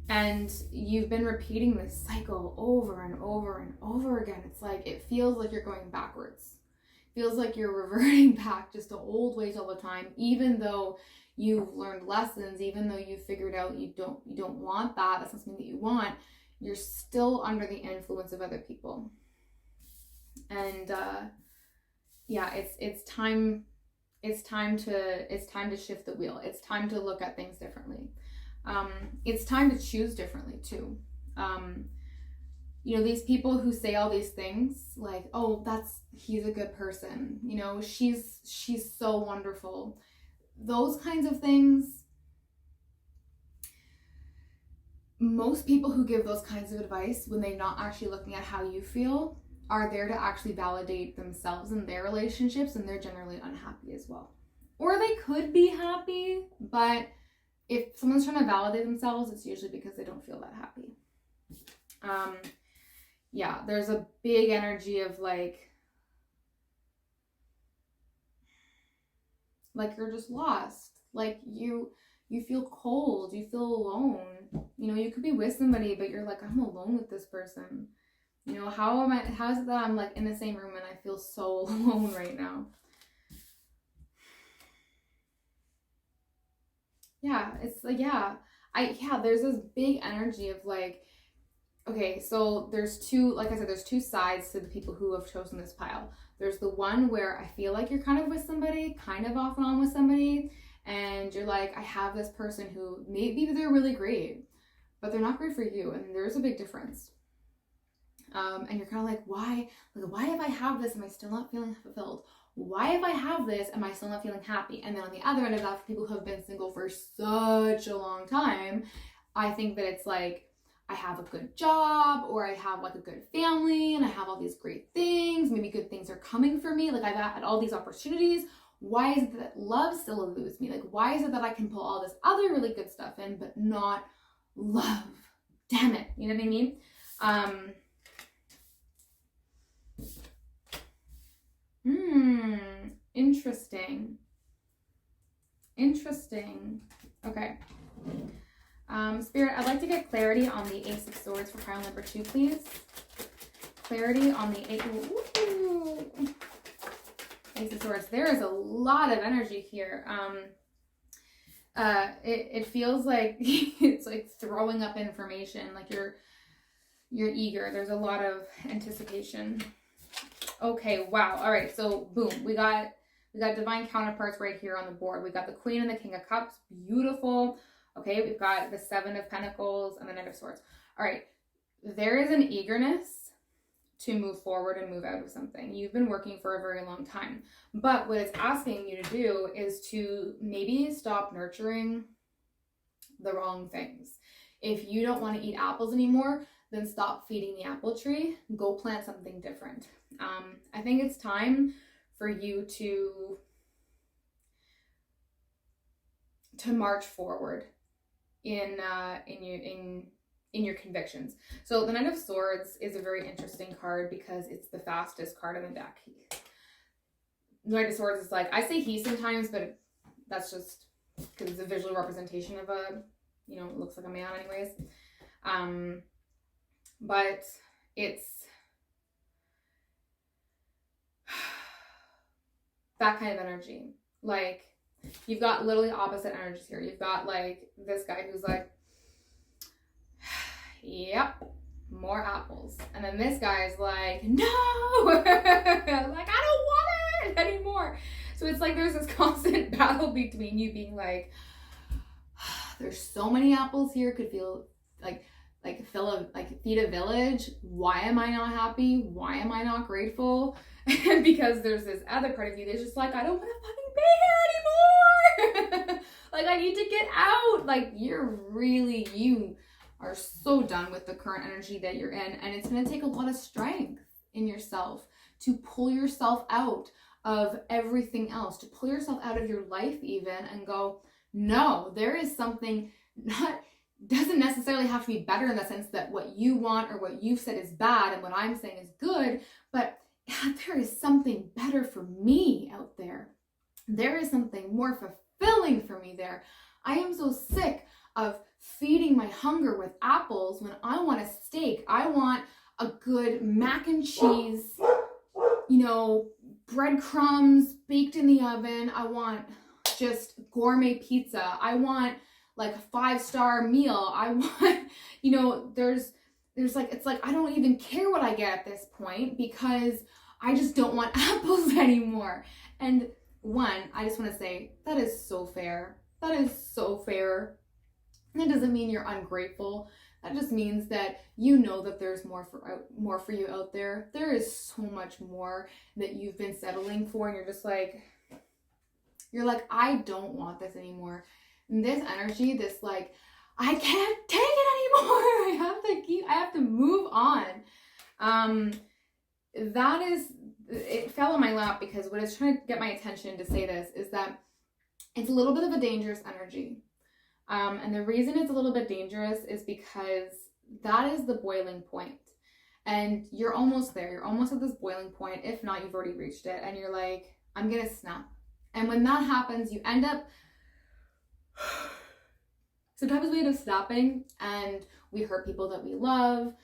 And you've been repeating this cycle over and over and over again. It's like it feels like you're going backwards. It feels like you're reverting back just to old ways all the time, even though you've learned lessons, even though you figured out you don't want that, that's not something that you want. You're still under the influence of other people. And yeah, it's time to shift the wheel. It's time to look at things differently. It's time to choose differently too. These people who say all these things like, oh, he's a good person, she's so wonderful, those kinds of things. Most people who give those kinds of advice, when they're not actually looking at how you feel, are there to actually validate themselves and their relationships, and they're generally unhappy as well. Or they could be happy, but if someone's trying to validate themselves, it's usually because they don't feel that happy. Yeah, there's a big energy of like you're just lost. Like you feel cold, you feel alone. You could be with somebody, but you're like, I'm alone with this person. How is it that I'm like in the same room and I feel so alone right now? Yeah, it's like, there's this big energy of like, okay, so there's two sides to the people who have chosen this pile. There's the one where I feel like you're kind of with somebody, kind of off and on with somebody, and you're like, I have this person who maybe they're really great, but they're not great for you, and there's a big difference. And you're kind of like, why if I have this, am I still not feeling fulfilled? Why if I have this, am I still not feeling happy? And then on the other end of that, for people who have been single for such a long time, I think that it's like, I have a good job, or I have like a good family, and I have all these great things. Maybe good things are coming for me. Like I've had all these opportunities. Why is it that love still eludes me? Like, why is it that I can pull all this other really good stuff in, but not love? Damn it. You know what I mean? Interesting. Okay. Spirit, I'd like to get clarity on the Ace of Swords for pile number 2, please. Clarity on the Ace of Swords. There is a lot of energy here. It feels like it's like throwing up information, like you're eager. There's a lot of anticipation. Okay, wow. All right, so boom, we got divine counterparts right here on the board. We got the Queen and the King of Cups. Beautiful. Okay, we've got the Seven of Pentacles and the Knight of Swords. All right, there is an eagerness to move forward and move out of something. You've been working for a very long time. But what it's asking you to do is to maybe stop nurturing the wrong things. If you don't want to eat apples anymore, then stop feeding the apple tree. Go plant something different. I think it's time for you to march forward in your convictions. So the Knight of Swords is a very interesting card because it's the fastest card in the deck. Knight of Swords is like, I say he sometimes, but that's just because it's a visual representation of a, it looks like a man anyways. But it's that kind of energy. Like, you've got literally opposite energies here. You've got like this guy who's like, yep, more apples. And then this guy's like, no, like, I don't want it anymore. So it's like there's this constant battle between you being like, there's so many apples here, could feel like feed a village. Why am I not happy? Why am I not grateful? And because there's this other part of you that's just like, I don't want to fucking be here anymore. Like, I need to get out. Like, you are so done with the current energy that you're in. And it's going to take a lot of strength in yourself to pull yourself out of everything else, to pull yourself out of your life even and go, no, there is something doesn't necessarily have to be better in the sense that what you want or what you've said is bad and what I'm saying is good, but there is something better for me out there. There is something more fulfilling for me there. I am so sick of feeding my hunger with apples when I want a steak. I want a good mac and cheese, breadcrumbs baked in the oven. I want just gourmet pizza. I want like a 5-star meal. I want, there's like, it's like, I don't even care what I get at this point because I just don't want apples anymore. And one, I just want to say that is so fair. That is so fair. That doesn't mean you're ungrateful. That just means that that there's more for you out there. There is so much more that you've been settling for, and you're like, I don't want this anymore. And this energy, this like, I can't take it anymore. I have to move on. It fell in my lap because what is trying to get my attention to say this is that it's a little bit of a dangerous energy. And the reason it's a little bit dangerous is because that is the boiling point. And you're almost there. You're almost at this boiling point. If not, you've already reached it. And you're like, I'm going to snap. And when that happens, you end up... Sometimes we end up snapping and we hurt people that we love.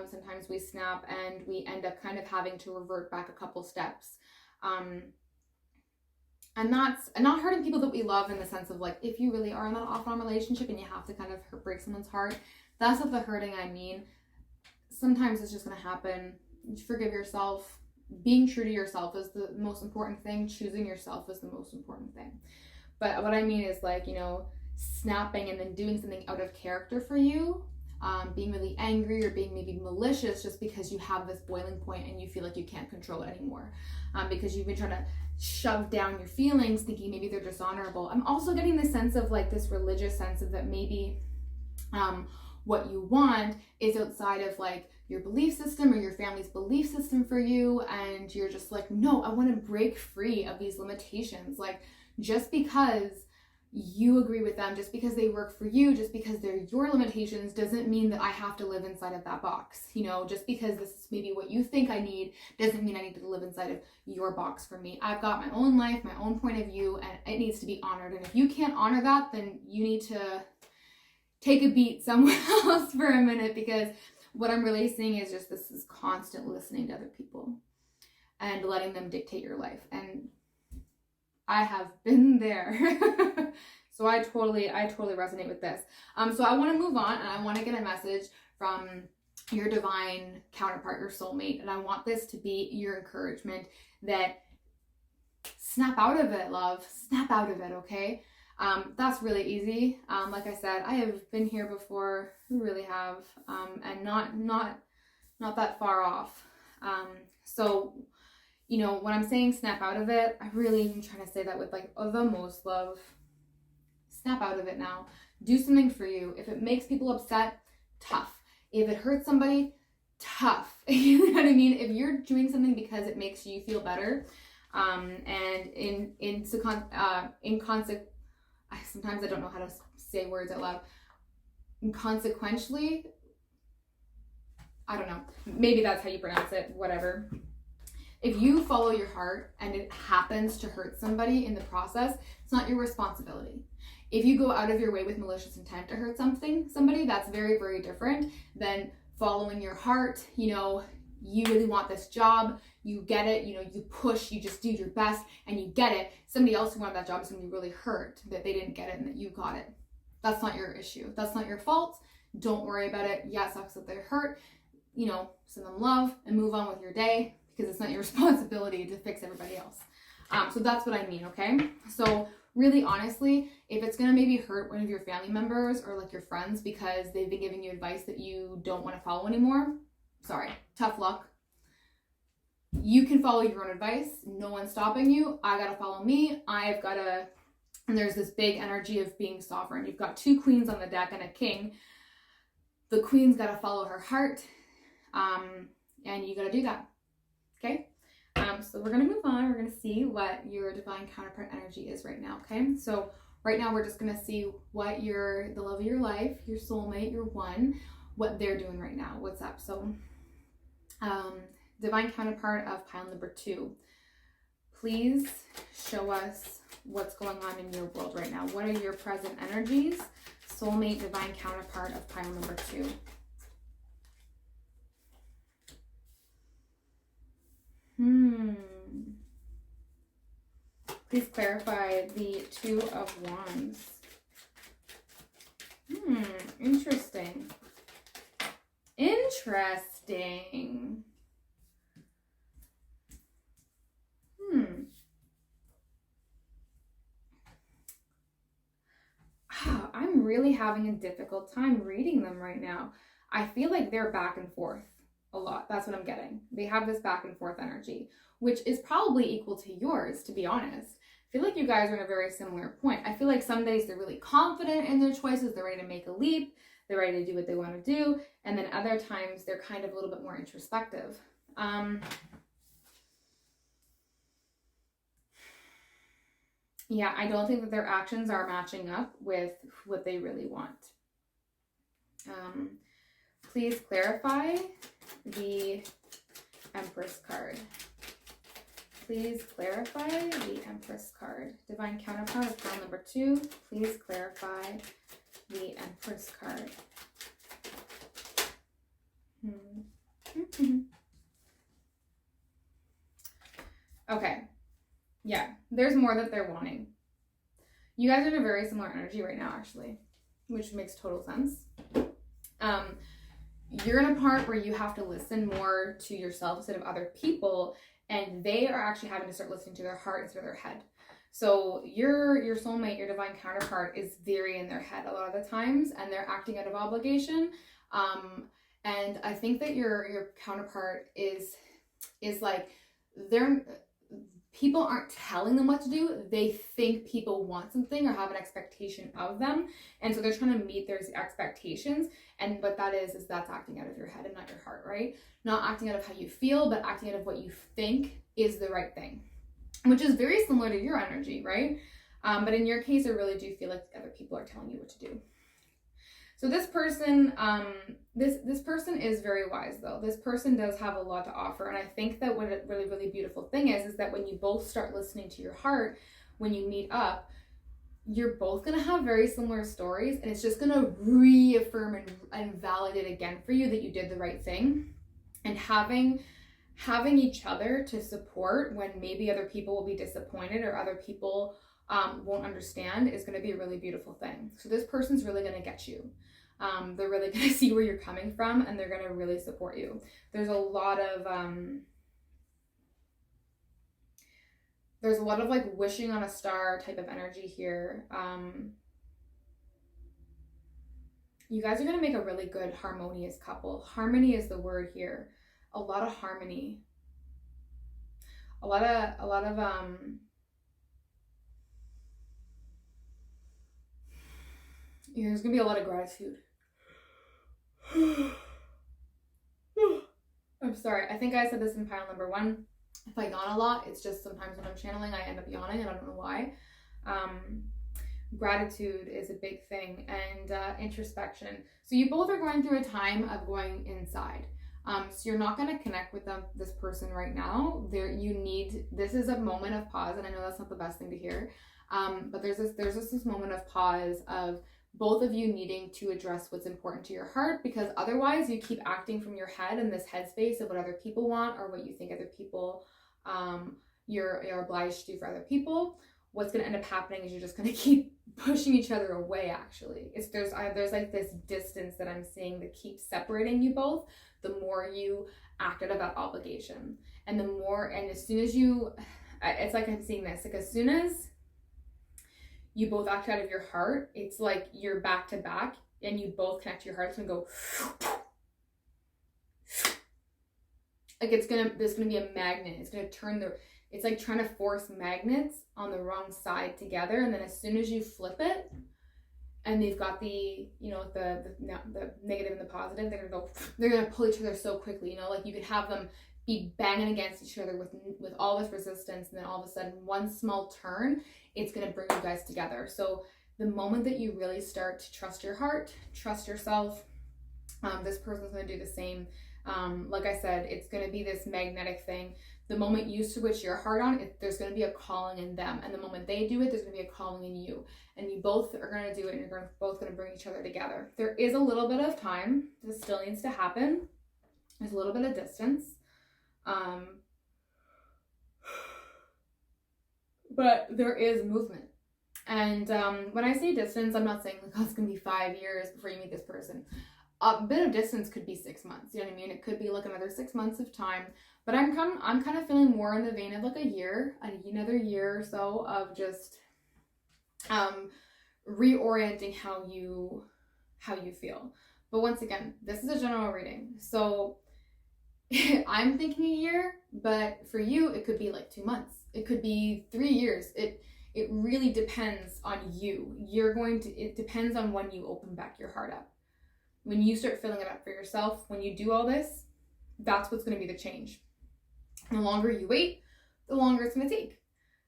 Sometimes we snap and we end up kind of having to revert back a couple steps. And that's not hurting people that we love in the sense of like, if you really are in that off-on relationship and you have to kind of break someone's heart, that's not the hurting I mean. Sometimes it's just going to happen. Forgive yourself. Being true to yourself is the most important thing. Choosing yourself is the most important thing. But what I mean is like, snapping and then doing something out of character for you, being really angry or being maybe malicious just because you have this boiling point and you feel like you can't control it anymore, because you've been trying to shove down your feelings thinking maybe they're dishonorable. I'm also getting this sense of like this religious sense of that maybe What you want is outside of like your belief system or your family's belief system for you, and you're just like, no, I want to break free of these limitations. Like, just because you agree with them, just because they work for you, just because they're your limitations, doesn't mean that I have to live inside of that box. You know, just because this is maybe what you think I need doesn't mean I need to live inside of your box for me. I've got my own life, my own point of view, and it needs to be honored. And if you can't honor that, then you need to take a beat somewhere else for a minute, because what I'm really seeing is just this is constant listening to other people and letting them dictate your life. And I have been there. So I totally resonate with this. So I want to move on, and I want to get a message from your divine counterpart, your soulmate. And I want this to be your encouragement that snap out of it, love. Snap out of it, okay? That's really easy. Like I said, I have been here before. We really have, and not that far off. So, you know, when I'm saying snap out of it, I really am trying to say that with like the most love. Snap out of it now. Do something for you. If it makes people upset, tough. If it hurts somebody, tough. You know what I mean? If you're doing something because it makes you feel better, and sometimes I don't know how to say words out loud. Inconsequentially, I don't know. Maybe that's how you pronounce it, whatever. If you follow your heart and it happens to hurt somebody in the process, it's not your responsibility. If you go out of your way with malicious intent to hurt somebody, that's very, very different than following your heart. You know, you really want this job, you get it, you know, you push, you just do your best and you get it. Somebody else who wanted that job is going to be really hurt that they didn't get it and that you got it. That's not your issue. That's not your fault. Don't worry about it. Yeah, it sucks that they're hurt. You know, send them love and move on with your day, because it's not your responsibility to fix everybody else. So that's what I mean, okay? So really, honestly, if it's gonna maybe hurt one of your family members or like your friends because they've been giving you advice that you don't want to follow anymore, sorry, tough luck. You can follow your own advice. No one's stopping you. I gotta follow me. And there's this big energy of being sovereign. You've got two queens on the deck and a king. The queen's gotta follow her heart, and you gotta do that. Okay, so we're going to move on. We're going to see what your divine counterpart energy is right now, okay? So right now we're just going to see what the love of your life, your soulmate, your one, what they're doing right now, what's up. So divine counterpart of pile number 2, please show us what's going on in your world right now. What are your present energies? Soulmate, divine counterpart of pile number 2. Please clarify the 2 of Wands. Interesting. Interesting. I'm really having a difficult time reading them right now. I feel like they're back and forth a lot. That's what I'm getting. They have this back and forth energy, which is probably equal to yours, to be honest. I feel like you guys are in a very similar point. I feel like some days they're really confident in their choices. They're ready to make a leap. They're ready to do what they want to do. And then other times they're kind of a little bit more introspective. Yeah, I don't think that their actions are matching up with what they really want. Please clarify the Empress card. Please clarify the Empress card. Divine counterpart of pile number 2. Please clarify the Empress card. Okay. Yeah, there's more that they're wanting. You guys are in a very similar energy right now, actually, which makes total sense. You're in a part where you have to listen more to yourself instead of other people, and they are actually having to start listening to their heart instead of their head. So your soulmate, your divine counterpart, is very in their head a lot of the times, and they're acting out of obligation. And I think that your counterpart is like people aren't telling them what to do. They think people want something or have an expectation of them. And so they're trying to meet their expectations. And what that is that's acting out of your head and not your heart, right? Not acting out of how you feel, but acting out of what you think is the right thing, which is very similar to your energy, right? But in your case, I really do feel like other people are telling you what to do. So this person, this person is very wise though. This person does have a lot to offer. And I think that what a really, really beautiful thing is that when you both start listening to your heart, when you meet up, you're both going to have very similar stories, and it's just going to reaffirm and validate again for you that you did the right thing. And having each other to support when maybe other people will be disappointed or other people won't understand is going to be a really beautiful thing. So this person's really going to get you. They're really going to see where you're coming from, and they're going to really support you. There's a lot of like wishing on a star type of energy here. You guys are going to make a really good harmonious couple. Harmony is the word here. A lot of harmony. A lot of there's going to be a lot of gratitude. I'm sorry. I think I said this in pile number 1. If I yawn a lot, it's just sometimes when I'm channeling, I end up yawning, and I don't know why. Gratitude is a big thing, and introspection. So you both are going through a time of going inside. So you're not going to connect with this person right now. This is a moment of pause, and I know that's not the best thing to hear. But there's this moment of pause of both of you needing to address what's important to your heart, because otherwise you keep acting from your head in this headspace of what other people want or what you think other people you're obliged to do for other people. What's going to end up happening is you're just going to keep pushing each other away. Actually, there's like this distance that I'm seeing that keeps separating you both. The more you act out of that obligation, and as soon as it's like I'm seeing this, like as soon as you both act out of your heart, it's like you're back to back and you both connect to your heart. It's gonna go like there's gonna be a magnet. It's gonna turn it's like trying to force magnets on the wrong side together. And then as soon as you flip it and they've got the negative and the positive, they're gonna pull each other so quickly, like you could have them be banging against each other with all this resistance, and then all of a sudden one small turn, it's going to bring you guys together. So the moment that you really start to trust your heart, trust yourself, this person's going to do the same. Like I said, it's going to be this magnetic thing. The moment you switch your heart on, there's going to be a calling in them, and the moment they do it, there's going to be a calling in you, and you both are going to do it, and you're both going to bring each other together. There is a little bit of time. This still needs to happen. There's a little bit of distance. But there is movement. And when I say distance, I'm not saying like, oh, it's gonna be 5 years before you meet this person. A bit of distance could be 6 months. You know what I mean? It could be like another 6 months of time. But I'm kind of feeling more in the vein of like another year or so of just reorienting how you feel. But once again, this is a general reading, so I'm thinking a year, but for you, it could be like 2 months. It could be 3 years. It really depends on you. It depends on when you open back your heart up. When you start filling it up for yourself, when you do all this, that's what's going to be the change. The longer you wait, the longer it's going to take.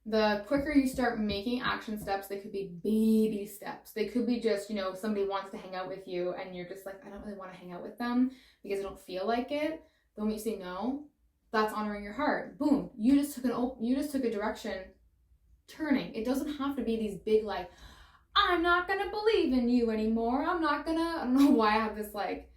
The quicker you start making action steps, they could be baby steps. They could be just, somebody wants to hang out with you and you're just like, I don't really want to hang out with them because I don't feel like it. The moment you say no, that's honoring your heart. Boom. You just took a direction turning. It doesn't have to be these big like, I'm not going to believe in you anymore. I don't know why I have this like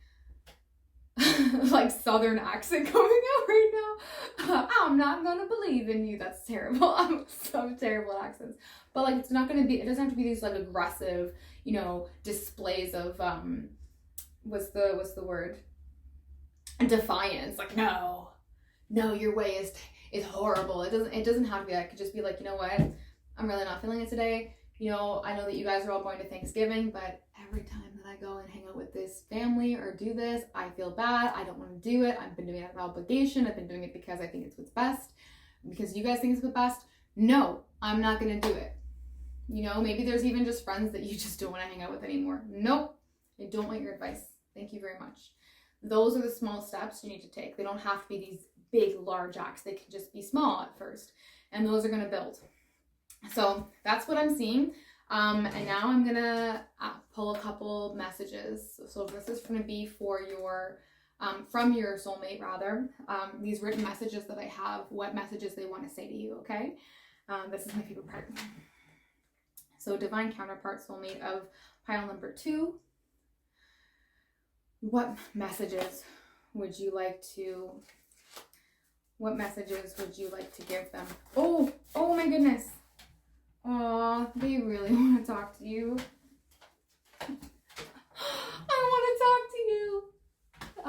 like southern accent coming out right now. I'm not going to believe in you. That's terrible. I'm so terrible at accents. But like it doesn't have to be these like aggressive, displays of what's the word? Defiance. Like no, your way is horrible. It doesn't have to be that. It could just be like, you know what, I'm really not feeling it today. I know that you guys are all going to Thanksgiving, but every time that I go and hang out with this family or do this, I feel bad. I don't want to do it. I've been doing it out of obligation. I've been doing it because I think it's what's best. because you guys think it's the best. No, I'm not going to do it. You know, maybe there's even just friends that you just don't want to hang out with anymore. Nope, I don't want your advice. Thank you very much. Those are the small steps you need to take. They don't have to be these big, large acts. They can just be small at first, and those are going to build. So that's what I'm seeing. And now I'm going to pull a couple messages. So this is going to be for your, from your soulmate rather, these written messages that I have, what messages they want to say to you, okay? This is my favorite part. So divine counterpart soulmate of pile number 2. What messages would you like to give them? Oh my goodness. Oh, they really want to talk to you. I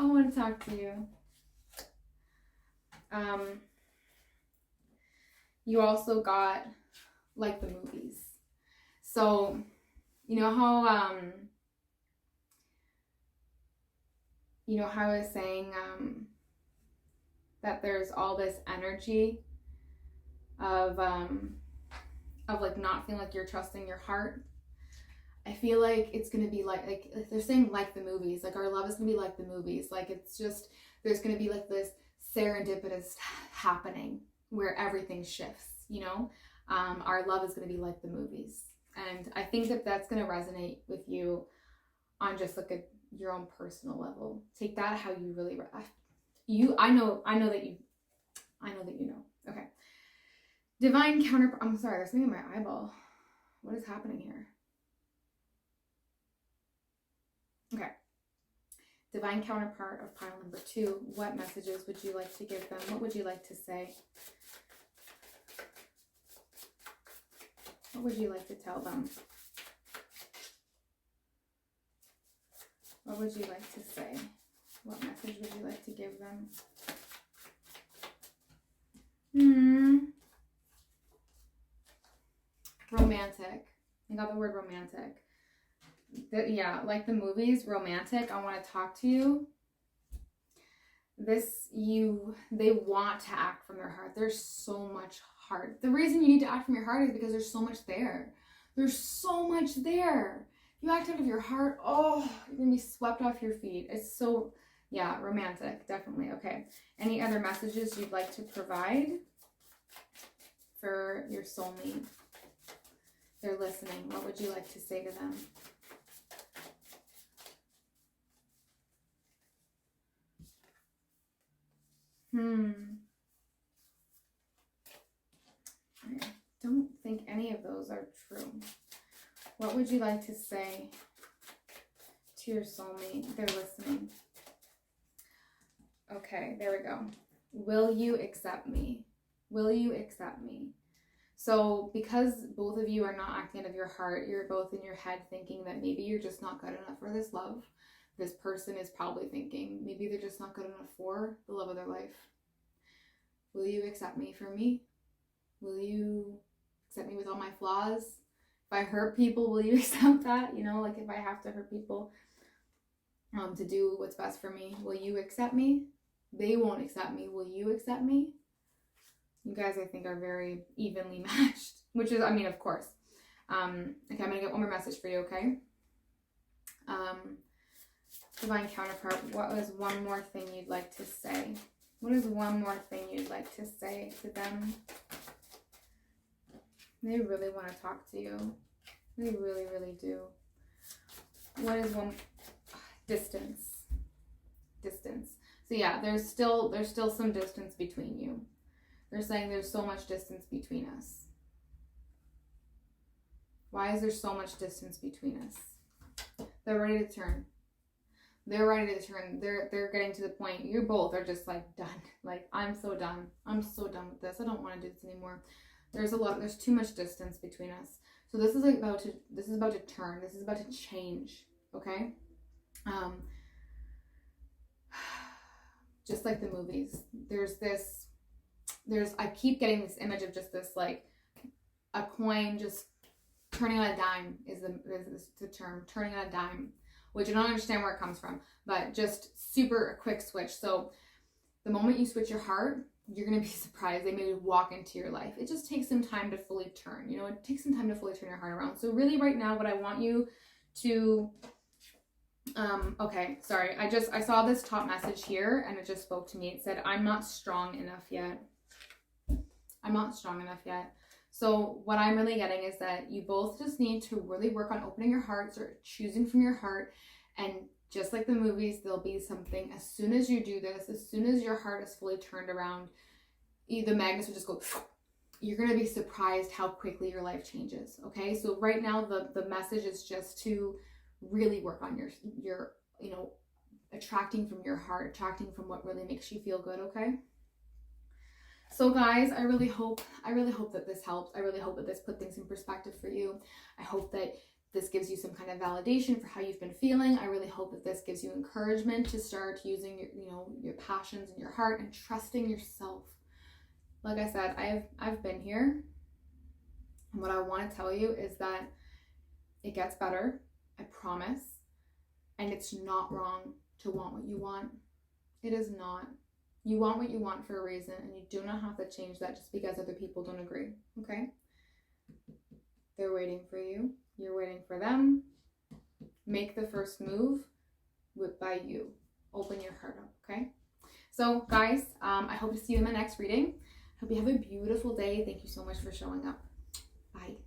want to talk to you. You also got like the movies. So, you know how I was saying that there's all this energy of like not feeling like you're trusting your heart. I feel like it's gonna be like they're saying like the movies, like our love is gonna be like the movies. Like it's just, there's gonna be like this serendipitous happening where everything shifts, you know? Our love is gonna be like the movies. And I think that that's gonna resonate with you on just like your own personal level. Take that how you really, I know that you know. Okay. Divine counterpart, I'm sorry, there's something in my eyeball. What is happening here? Okay. Divine counterpart of pile number 2. What messages would you like to give them? What would you like to say? What would you like to tell them? What would you like to say? What message would you like to give them? Romantic. I got the word romantic. Yeah, like the movies, romantic. I want to talk to you. They want to act from their heart. There's so much heart. The reason you need to act from your heart is because there's so much there. There's so much there. If you act out of your heart, oh, you're going to be swept off your feet. It's so, yeah, romantic, definitely. Okay. Any other messages you'd like to provide for your soulmate? They're listening. What would you like to say to them? I don't think any of those are true. What would you like to say to your soulmate? They're listening. Okay, there we go. Will you accept me? Will you accept me? So because both of you are not acting out of your heart, you're both in your head thinking that maybe you're just not good enough for this love. This person is probably thinking maybe they're just not good enough for the love of their life. Will you accept me for me? Will you accept me with all my flaws? If I hurt people, will you accept that? You know, like if I have to hurt people to do what's best for me, will you accept me? They won't accept me. Will you accept me? You guys, I think, are very evenly matched, which is, I mean, of course. Okay, I'm going to get one more message for you, okay? Divine counterpart, what was one more thing you'd like to say? What is one more thing you'd like to say to them? They really want to talk to you. They really, really do. What is one? Distance. Distance. So yeah, there's still some distance between you. They're saying there's so much distance between us. Why is there so much distance between us? They're ready to turn. They're ready to turn. They're getting to the point. You both are just like done. Like, I'm so done. I'm so done with this. I don't want to do this anymore. There's too much distance between us. So this is about to turn. This is about to change. Okay? Just like the movies. I keep getting this image of just this, like, a coin just turning on a dime is the term, turning on a dime, which I don't understand where it comes from, but just super quick switch. So the moment you switch your heart, you're going to be surprised. They may walk into your life. It just takes some time to fully turn. You know, it takes some time to fully turn your heart around. So really right now, what I want you to, okay, sorry. I saw this top message here and it just spoke to me. It said, I'm not strong enough yet. I'm not strong enough yet. So what I'm really getting is that you both just need to really work on opening your hearts or choosing from your heart. And just like the movies, there'll be something, as soon as you do this, as soon as your heart is fully turned around, the magnets will just go, you're going to be surprised how quickly your life changes. Okay. So right now, the message is just to really work on your, you know, attracting from your heart, attracting from what really makes you feel good. Okay. So guys, I really hope that this helps. I really hope that this put things in perspective for you. I hope that this gives you some kind of validation for how you've been feeling. I really hope that this gives you encouragement to start using your, you know, your passions and your heart and trusting yourself. Like I said, I've been here. And what I want to tell you is that it gets better. I promise. And it's not wrong to want what you want. It is not. You want what you want for a reason, and you do not have to change that just because other people don't agree, okay? They're waiting for you. You're waiting for them. Make the first move by you. Open your heart up, okay? So, guys, I hope to see you in my next reading. Hope you have a beautiful day. Thank you so much for showing up. Bye.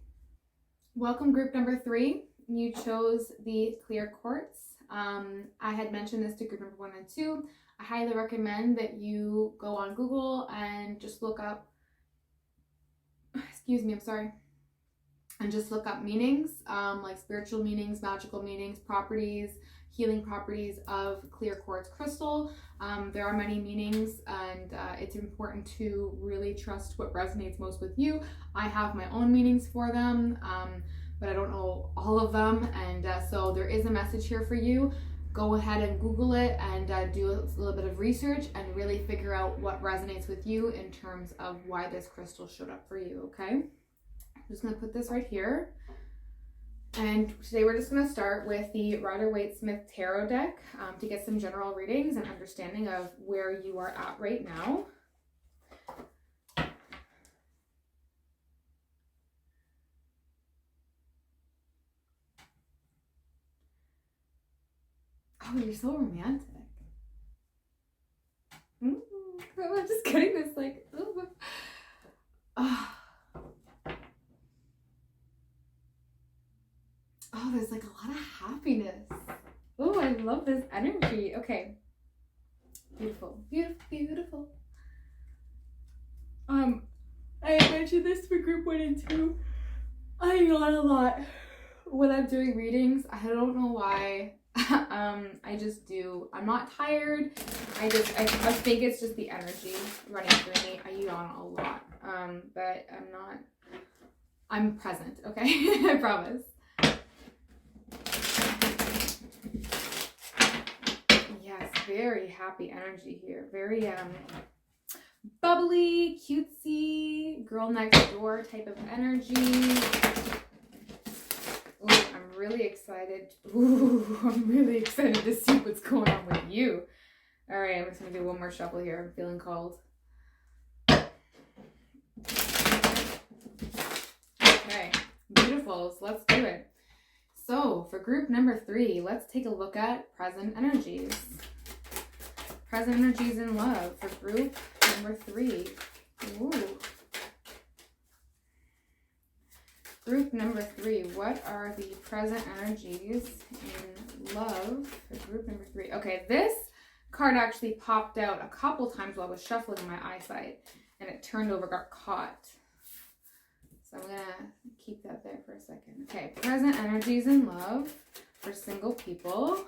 Welcome, group number 3. You chose the clear quartz. I had mentioned this to group number 1 and 2. I highly recommend that you go on Google and just look up, and just look up meanings, like spiritual meanings, magical meanings, properties, healing properties of clear quartz crystal. There are many meanings, and it's important to really trust what resonates most with you. I have my own meanings for them, but I don't know all of them, and so there is a message here for you. Go ahead and Google it and do a little bit of research and really figure out what resonates with you in terms of why this crystal showed up for you, okay? I'm just going to put this right here. And today we're just going to start with the Rider-Waite-Smith Tarot deck to get some general readings and understanding of where you are at right now. Oh, you're so romantic. I'm just getting this like, ooh. Oh, there's like a lot of happiness. Oh, I love this energy. Okay. Beautiful, beautiful, beautiful. I mentioned this for group 1 and 2. I yawn a lot when I'm doing readings. I don't know why. I just do. I'm not tired. I think it's just the energy running through me. I yawn a lot. But I'm present, okay? I promise. Yes, very happy energy here. Very bubbly, cutesy, girl next door type of energy. Ooh, I'm really excited. Ooh, I'm really excited to see what's going on with you. All right, I'm just gonna do one more shuffle here. I'm feeling called. Okay, beautiful. So let's do it. So for group number 3, let's take a look at present energies. Present energies in love for group number 3. Ooh. Group number 3, what are the present energies in love for group number 3? Okay, this card actually popped out a couple times while I was shuffling in my eyesight, and it turned over, got caught. So I'm gonna keep that there for a second. Okay, present energies in love for single people,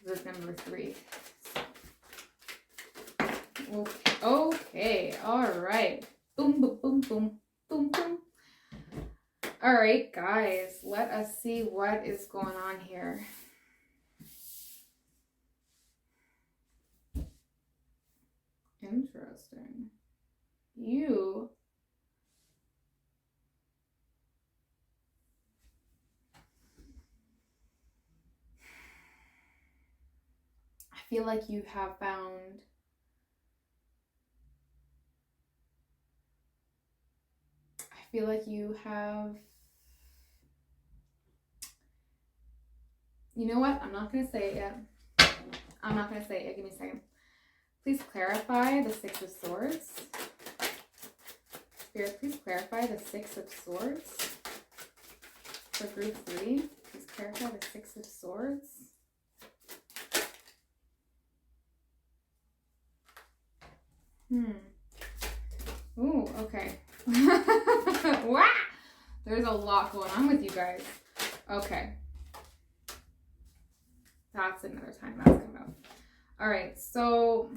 group number 3. Okay, all right. Boom, boom, boom, boom, boom, boom. All right, guys, let us see what is going on here. Interesting. I feel like you have found feel like you have, you know what? I'm not going to say it yet. I'm not going to say it yet. Give me a second. Please clarify the Six of Swords. Spirit, please clarify the Six of Swords for group 3. Please clarify the Six of Swords. Ooh, okay. Wow! There's a lot going on with you guys. Okay. That's another time that's come out. All right, so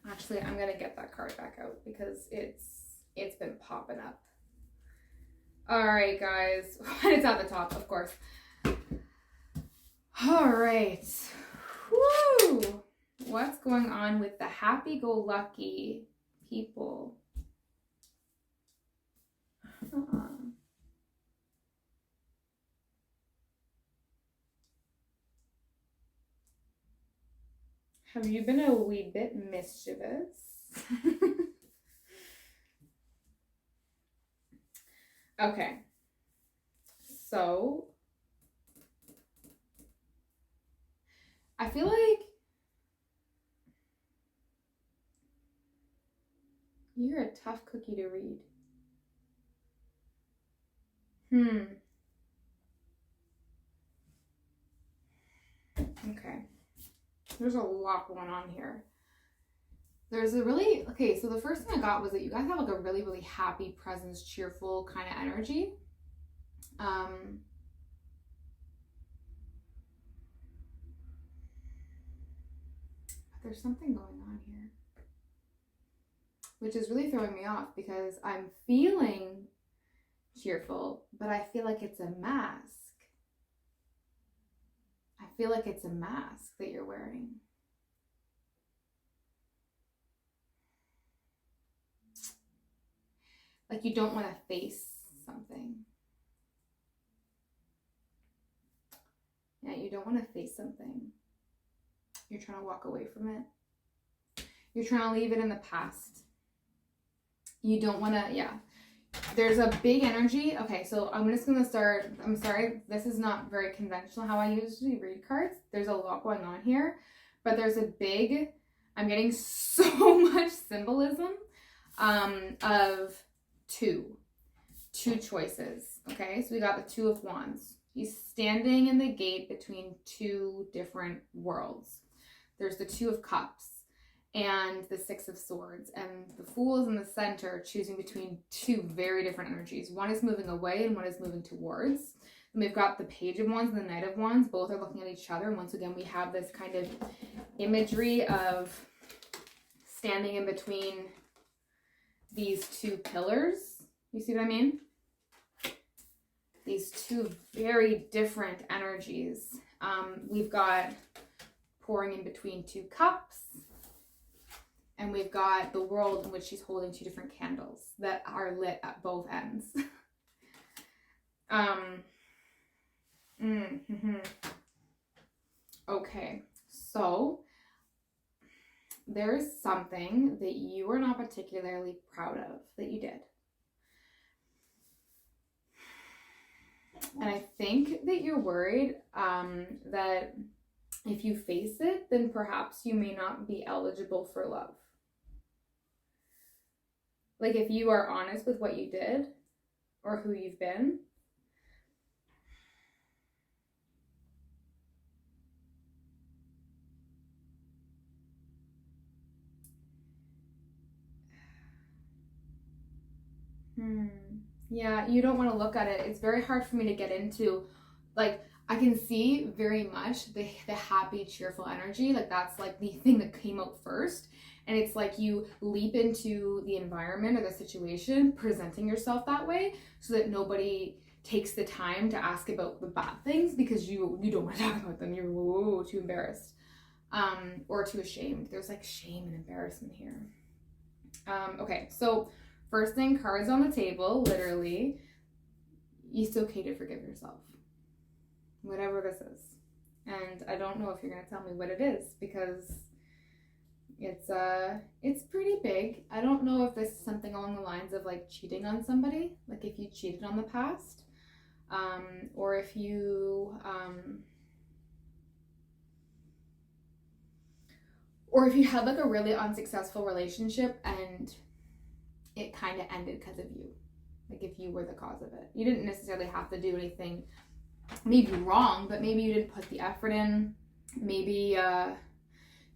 actually I'm going to get that card back out because it's been popping up. All right, guys. It's at the top, of course. All right. Woo! What's going on with the happy-go-lucky people? Have you been a wee bit mischievous? Okay. So, I feel like you're a tough cookie to read. Okay. There's a lot going on here. There's a really, okay, so the first thing I got was that you guys have like a really, really happy presence, cheerful kind of energy. But there's something going on here, which is really throwing me off because I'm feeling cheerful, but I feel like it's a mask. I feel like it's a mask that you're wearing. Like you don't want to face something. Yeah, you don't want to face something. You're trying to walk away from it. You're trying to leave it in the past. You don't want to, yeah. There's a big energy. Okay, so I'm just going to start. I'm sorry, this is not very conventional how I usually read cards. There's a lot going on here, but there's a big, I'm getting so much symbolism of two choices. Okay, so we got the Two of Wands. He's standing in the gate between two different worlds. There's the Two of Cups and the Six of Swords, and the Fool is in the center, choosing between two very different energies. One is moving away and one is moving towards. And we've got the Page of Wands and the Knight of Wands. Both are looking at each other. And once again, we have this kind of imagery of standing in between these two pillars. You see what I mean? These two very different energies. We've got pouring in between two cups. And we've got the world in which she's holding two different candles that are lit at both ends. Okay, so there's something that you are not particularly proud of that you did. And I think that you're worried that if you face it, then perhaps you may not be eligible for love. Like if you are honest with what you did or who you've been, yeah, you don't want to look at it. It's very hard for me to get into. Like, I can see very much the happy, cheerful energy. Like, that's like the thing that came out first. And it's like you leap into the environment or the situation, presenting yourself that way so that nobody takes the time to ask about the bad things because you don't want to talk about them. You're too embarrassed or too ashamed. There's like shame and embarrassment here. Okay, so first thing, cards on the table, literally. It's okay to forgive yourself. Whatever this is. And I don't know if you're going to tell me what it is because It's pretty big. I don't know if this is something along the lines of like cheating on somebody, like if you cheated on the past, or if you had like a really unsuccessful relationship and it kind of ended because of you. Like if you were the cause of it. You didn't necessarily have to do anything maybe wrong, but maybe you didn't put the effort in. Maybe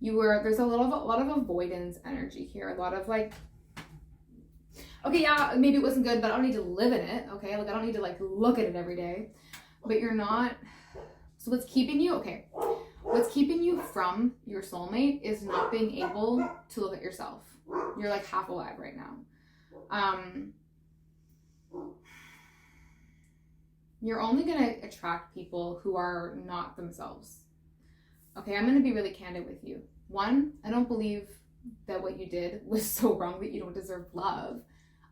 there's a lot of avoidance energy here. A lot of like, okay, yeah, maybe it wasn't good, but I don't need to live in it, okay? Like I don't need to like look at it every day. But you're not, so what's keeping you from your soulmate is not being able to look at yourself. You're like half alive right now. You're only going to attract people who are not themselves. Okay, I'm going to be really candid with you. One, I don't believe that what you did was so wrong that you don't deserve love.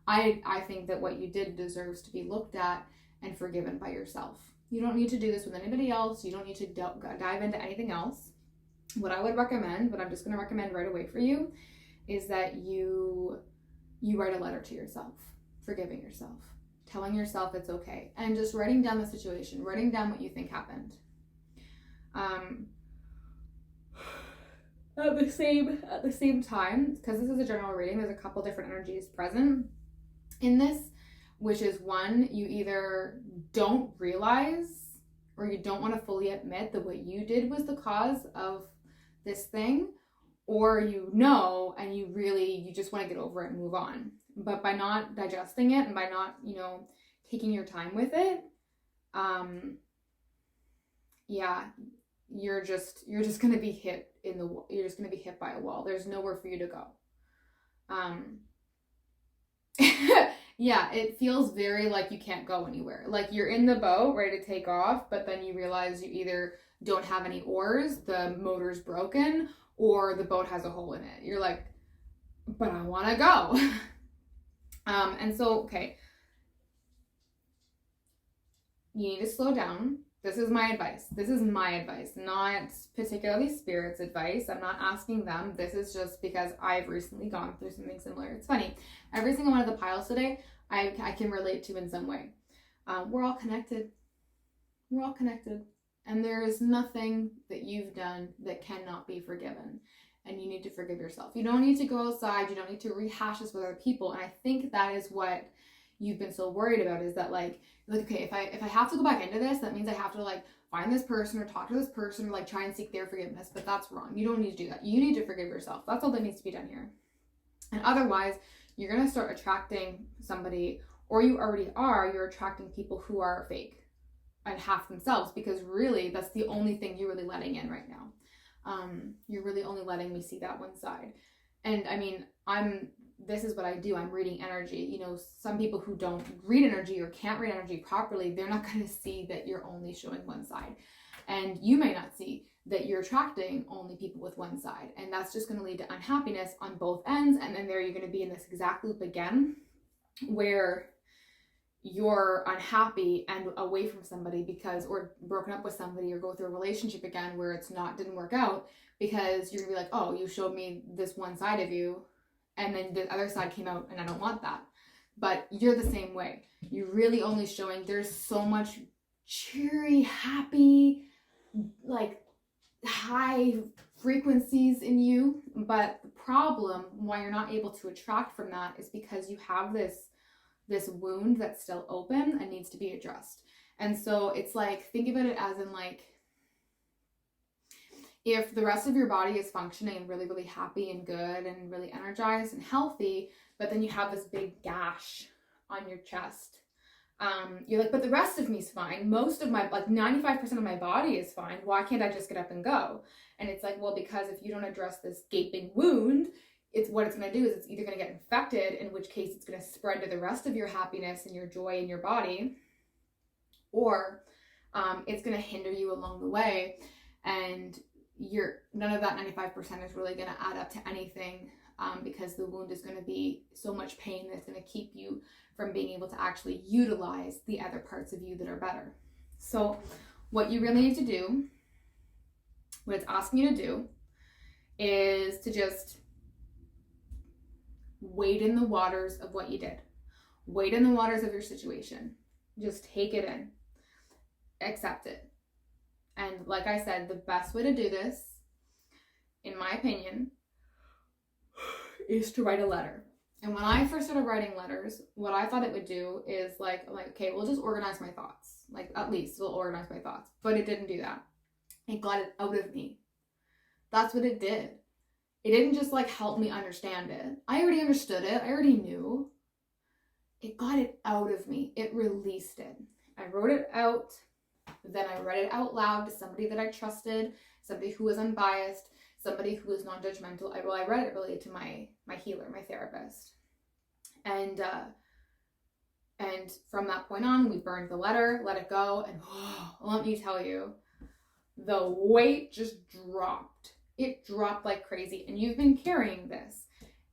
I think that what you did deserves to be looked at and forgiven by yourself. You don't need to do this with anybody else. You don't need to dive into anything else. What I would recommend, what I'm just going to recommend right away for you, is that you write a letter to yourself, forgiving yourself, telling yourself it's okay, and just writing down the situation, writing down what you think happened. At the same time, because this is a general reading, there's a couple different energies present in this, which is one, you either don't realize or you don't want to fully admit that what you did was the cause of this thing, or you know and you just want to get over it and move on. But by not digesting it and by not, taking your time with it, you're just going to be hit you're just going to be hit by a wall. There's nowhere for you to go. Yeah, it feels very like you can't go anywhere. Like you're in the boat ready to take off, but then you realize you either don't have any oars, the motor's broken, or the boat has a hole in it. You're like, but I want to go. And so, okay, you need to slow down. This is my advice. This is my advice, not particularly Spirit's advice. I'm not asking them. This is just because I've recently gone through something similar. It's funny. Every single one of the piles today, I can relate to in some way. We're all connected. We're all connected. And there is nothing that you've done that cannot be forgiven. And you need to forgive yourself. You don't need to go outside. You don't need to rehash this with other people. And I think that is what you've been so worried about, is that like, okay, if I have to go back into this, that means I have to like find this person or talk to this person or like try and seek their forgiveness. But that's wrong. You don't need to do that. You need to forgive yourself. That's all that needs to be done here. And otherwise, you're going to start attracting somebody, or you already are, you're attracting people who are fake and half themselves, because really that's the only thing you're really letting in right now. You're really only letting me see that one side. And I mean, this is what I do. I'm reading energy. Some people who don't read energy or can't read energy properly, they're not going to see that you're only showing one side. And you may not see that you're attracting only people with one side. And that's just going to lead to unhappiness on both ends. And then there you're going to be in this exact loop again, where you're unhappy and away from somebody or broken up with somebody, or go through a relationship again where didn't work out, because you're gonna be like, oh, you showed me this one side of you and then the other side came out and I don't want that. But you're the same way. You're really only showing, there's so much cheery, happy, like high frequencies in you. But the problem why you're not able to attract from that is because you have this wound that's still open and needs to be addressed. And so it's like, think about it as in like, if the rest of your body is functioning and really, really happy and good and really energized and healthy, but then you have this big gash on your chest, you're like, but the rest of me is fine. Most of my, like 95% of my body is fine. Why can't I just get up and go? And it's like, well, because if you don't address this gaping wound, it's going to do is it's either going to get infected, in which case it's going to spread to the rest of your happiness and your joy in your body, or it's going to hinder you along the way, and none of that 95% is really going to add up to anything, because the wound is going to be so much pain that it's going to keep you from being able to actually utilize the other parts of you that are better. So what you really need to do, what it's asking you to do, is to just Wade in the waters of what you did. Wade in the waters of your situation. Just take it in. Accept it. And like I said, the best way to do this, in my opinion, is to write a letter. And when I first started writing letters, what I thought it would do is okay, we'll just organize my thoughts. Like, at least we'll organize my thoughts. But it didn't do that. It got it out of me. That's what it did. It didn't just like help me understand it. I already understood it. I already knew. It got it out of me. It released it. I wrote it out. Then I read it out loud to somebody that I trusted, somebody who was unbiased, somebody who was non-judgmental. I read it really to my healer, my therapist. And from that point on, we burned the letter, let it go, and let me tell you, the weight just dropped. It dropped like crazy, and you've been carrying this.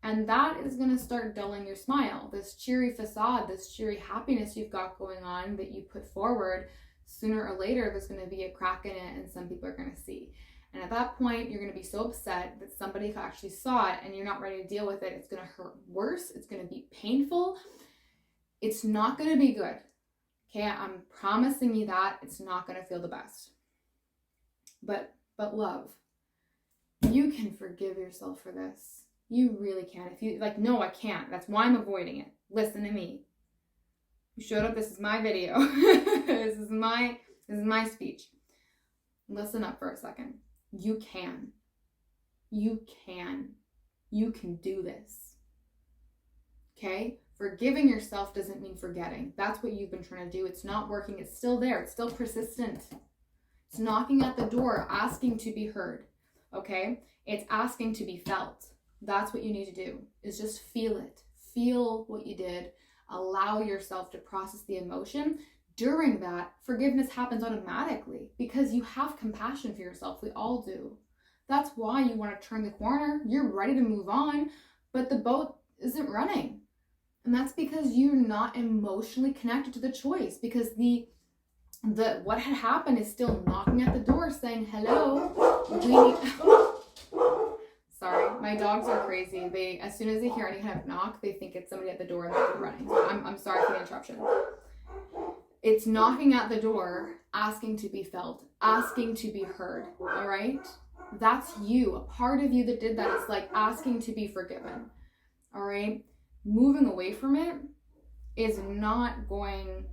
And that is going to start dulling your smile. This cheery facade, this cheery happiness you've got going on that you put forward, sooner or later, there's going to be a crack in it, and some people are going to see. And at that point, you're going to be so upset that somebody actually saw it and you're not ready to deal with it. It's going to hurt worse. It's going to be painful. It's not going to be good. Okay, I'm promising you that. It's not going to feel the best. But love, you can forgive yourself for this. You really can. If you no, I can't. That's why I'm avoiding it. Listen to me. You showed up. This is my video. This is my speech. Listen up for a second. You can. You can. You can do this. Okay? Forgiving yourself doesn't mean forgetting. That's what you've been trying to do. It's not working. It's still there. It's still persistent. It's knocking at the door, asking to be heard. Okay? It's asking to be felt. That's what you need to do, is just feel it. Feel what you did. Allow yourself to process the emotion. During that, forgiveness happens automatically because you have compassion for yourself. We all do. That's why you want to turn the corner. You're ready to move on, but the boat isn't running. And that's because you're not emotionally connected to the choice, because the what had happened is still knocking at the door saying, hello, Sorry, my dogs are crazy. They, as soon as they hear any kind of knock, they think it's somebody at the door and they're running. So I'm sorry for the interruption. It's knocking at the door, asking to be felt, asking to be heard, all right? That's you. A part of you that did that is like asking to be forgiven, all right? Moving away from it is not going,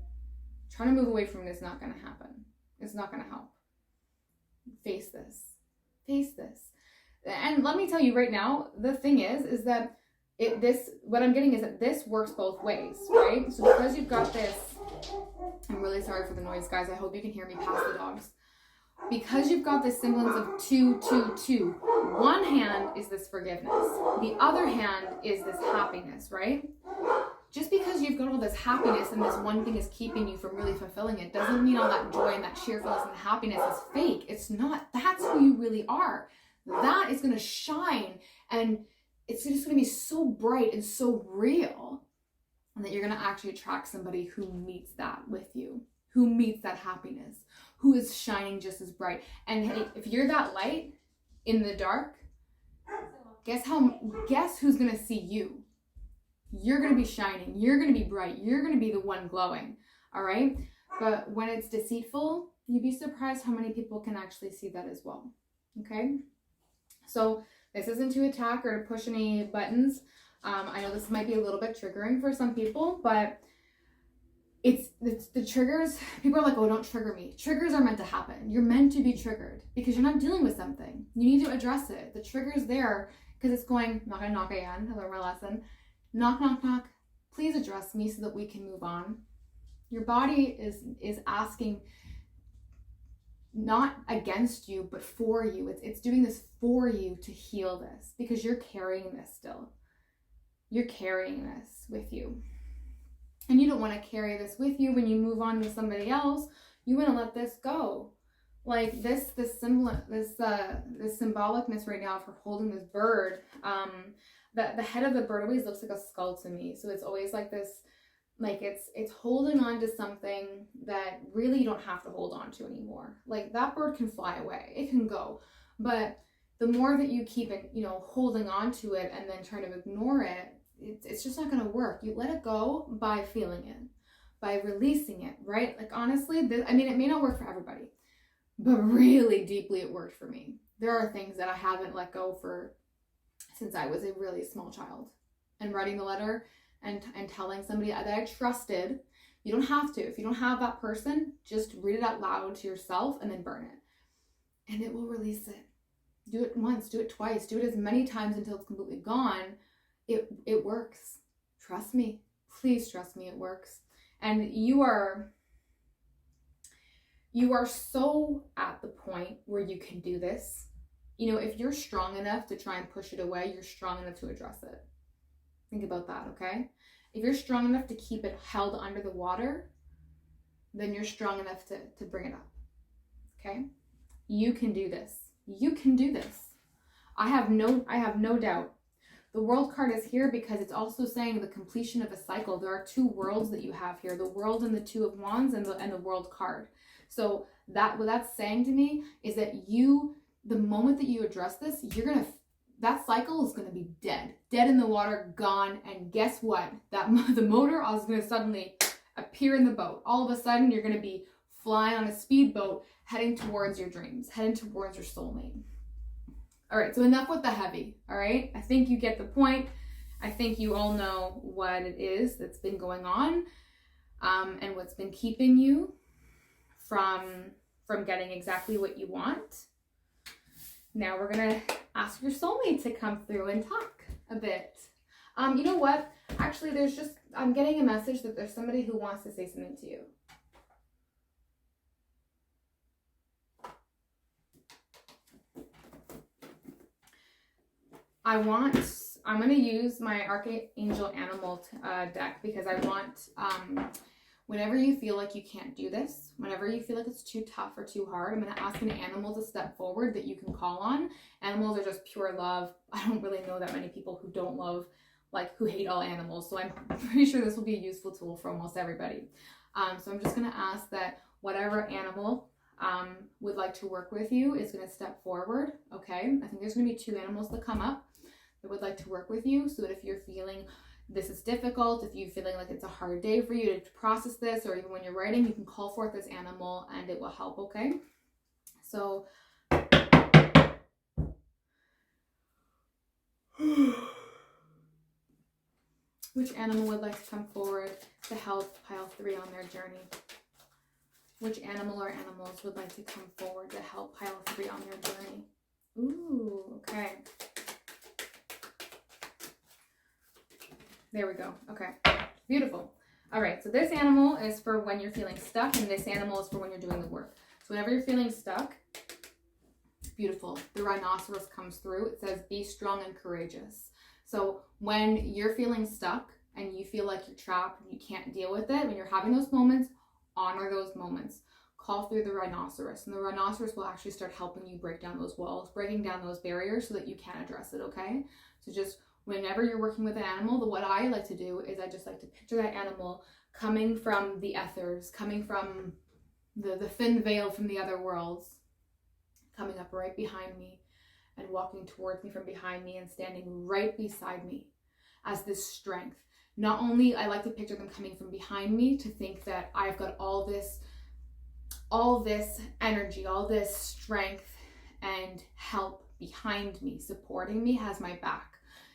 trying to move away from it is not going to happen. It's not going to help. Face this. Face this. And let me tell you right now, the thing is that what I'm getting is that this works both ways, right? So because you've got this, I'm really sorry for the noise, guys. I hope you can hear me past the dogs. Because you've got this semblance of 2, 2, 2. One hand is this forgiveness. The other hand is this happiness, right? Just because you've got all this happiness and this one thing is keeping you from really fulfilling it doesn't mean all that joy and that cheerfulness and happiness is fake. It's not. That's who you really are. That is going to shine, and it's just going to be so bright and so real, and that you're going to actually attract somebody who meets that with you, who meets that happiness, who is shining just as bright. And hey, if you're that light in the dark, guess who's going to see you? You're going to be shining. You're going to be bright. You're going to be the one glowing. All right. But when it's deceitful, you'd be surprised how many people can actually see that as well. Okay. So this isn't to attack or to push any buttons. I know this might be a little bit triggering for some people, but it's the triggers. People are like, oh, don't trigger me. Triggers are meant to happen. You're meant to be triggered because you're not dealing with something. You need to address it. The trigger's there because it's going, knock, knock again. I learned my lesson. Knock, knock, knock. Please address me so that we can move on. Your body is asking, not against you, but for you. It's doing this for you to heal this because you're carrying this still. You're carrying this with you. And you don't want to carry this with you when you move on to somebody else. You want to let this go. Like this symbolicness right now of her holding this bird. The head of the bird always looks like a skull to me. So it's always like this, like it's holding on to something that really you don't have to hold on to anymore. Like that bird can fly away. It can go. But the more that you keep it, holding on to it and then trying to ignore it, it's just not going to work. You let it go by feeling it, by releasing it, right? Like honestly, it may not work for everybody, but really deeply it worked for me. There are things that I haven't let go for since I was a really small child. And writing the letter and telling somebody that I trusted, you don't have to. If you don't have that person, just read it out loud to yourself and then burn it. And it will release it. Do it once, do it twice, do it as many times until it's completely gone. It works. Trust me. Please trust me, it works. And you are so at the point where you can do this. You know, if you're strong enough to try and push it away, you're strong enough to address it. Think about that, okay? If you're strong enough to keep it held under the water, then you're strong enough to bring it up, okay? You can do this. You can do this. I have no doubt. The world card is here because it's also saying the completion of a cycle. There are two worlds that you have here, the world and the Two of Wands and the world card. So what that's saying to me is that the moment that you address this, that cycle is going to be dead in the water, gone. And guess what? The motor is going to suddenly appear in the boat. All of a sudden, you're going to be flying on a speedboat, heading towards your dreams, heading towards your soulmate. All right, so enough with the heavy, all right? I think you get the point. I think you all know what it is that's been going on and what's been keeping you from getting exactly what you want. Now we're going to ask your soulmate to come through and talk a bit. You know what? Actually, I'm getting a message that there's somebody who wants to say something to you. I'm going to use my Archangel Animal deck because I want, whenever you feel like you can't do this, whenever you feel like it's too tough or too hard, I'm going to ask an animal to step forward that you can call on. Animals are just pure love. I don't really know that many people who don't love, who hate all animals. So I'm pretty sure this will be a useful tool for almost everybody. So I'm just going to ask that whatever animal would like to work with you is going to step forward. Okay. I think there's going to be two animals that come up that would like to work with you, so that if you're feeling this is difficult, if you're feeling like it's a hard day for you to process this, or even when you're writing, you can call forth this animal and it will help, okay? So, which animal would like to come forward to help pile 3 on their journey? Which animal or animals would like to come forward to help pile 3 on their journey? Ooh, okay. There we go. Okay. Beautiful. All right. So this animal is for when you're feeling stuck, and this animal is for when you're doing the work. So whenever you're feeling stuck, beautiful. The rhinoceros comes through. It says, be strong and courageous. So when you're feeling stuck and you feel like you're trapped and you can't deal with it, when you're having those moments, honor those moments. Call through the rhinoceros, and the rhinoceros will actually start helping you break down those walls, breaking down those barriers so that you can address it, okay? So just whenever you're working with an animal, what I like to do is I just like to picture that animal coming from the ethers, coming from the thin veil from the other worlds, coming up right behind me and walking towards me from behind me and standing right beside me as this strength. Not only I like to picture them coming from behind me to think that I've got all this energy, all this strength and help behind me, supporting me, has my back.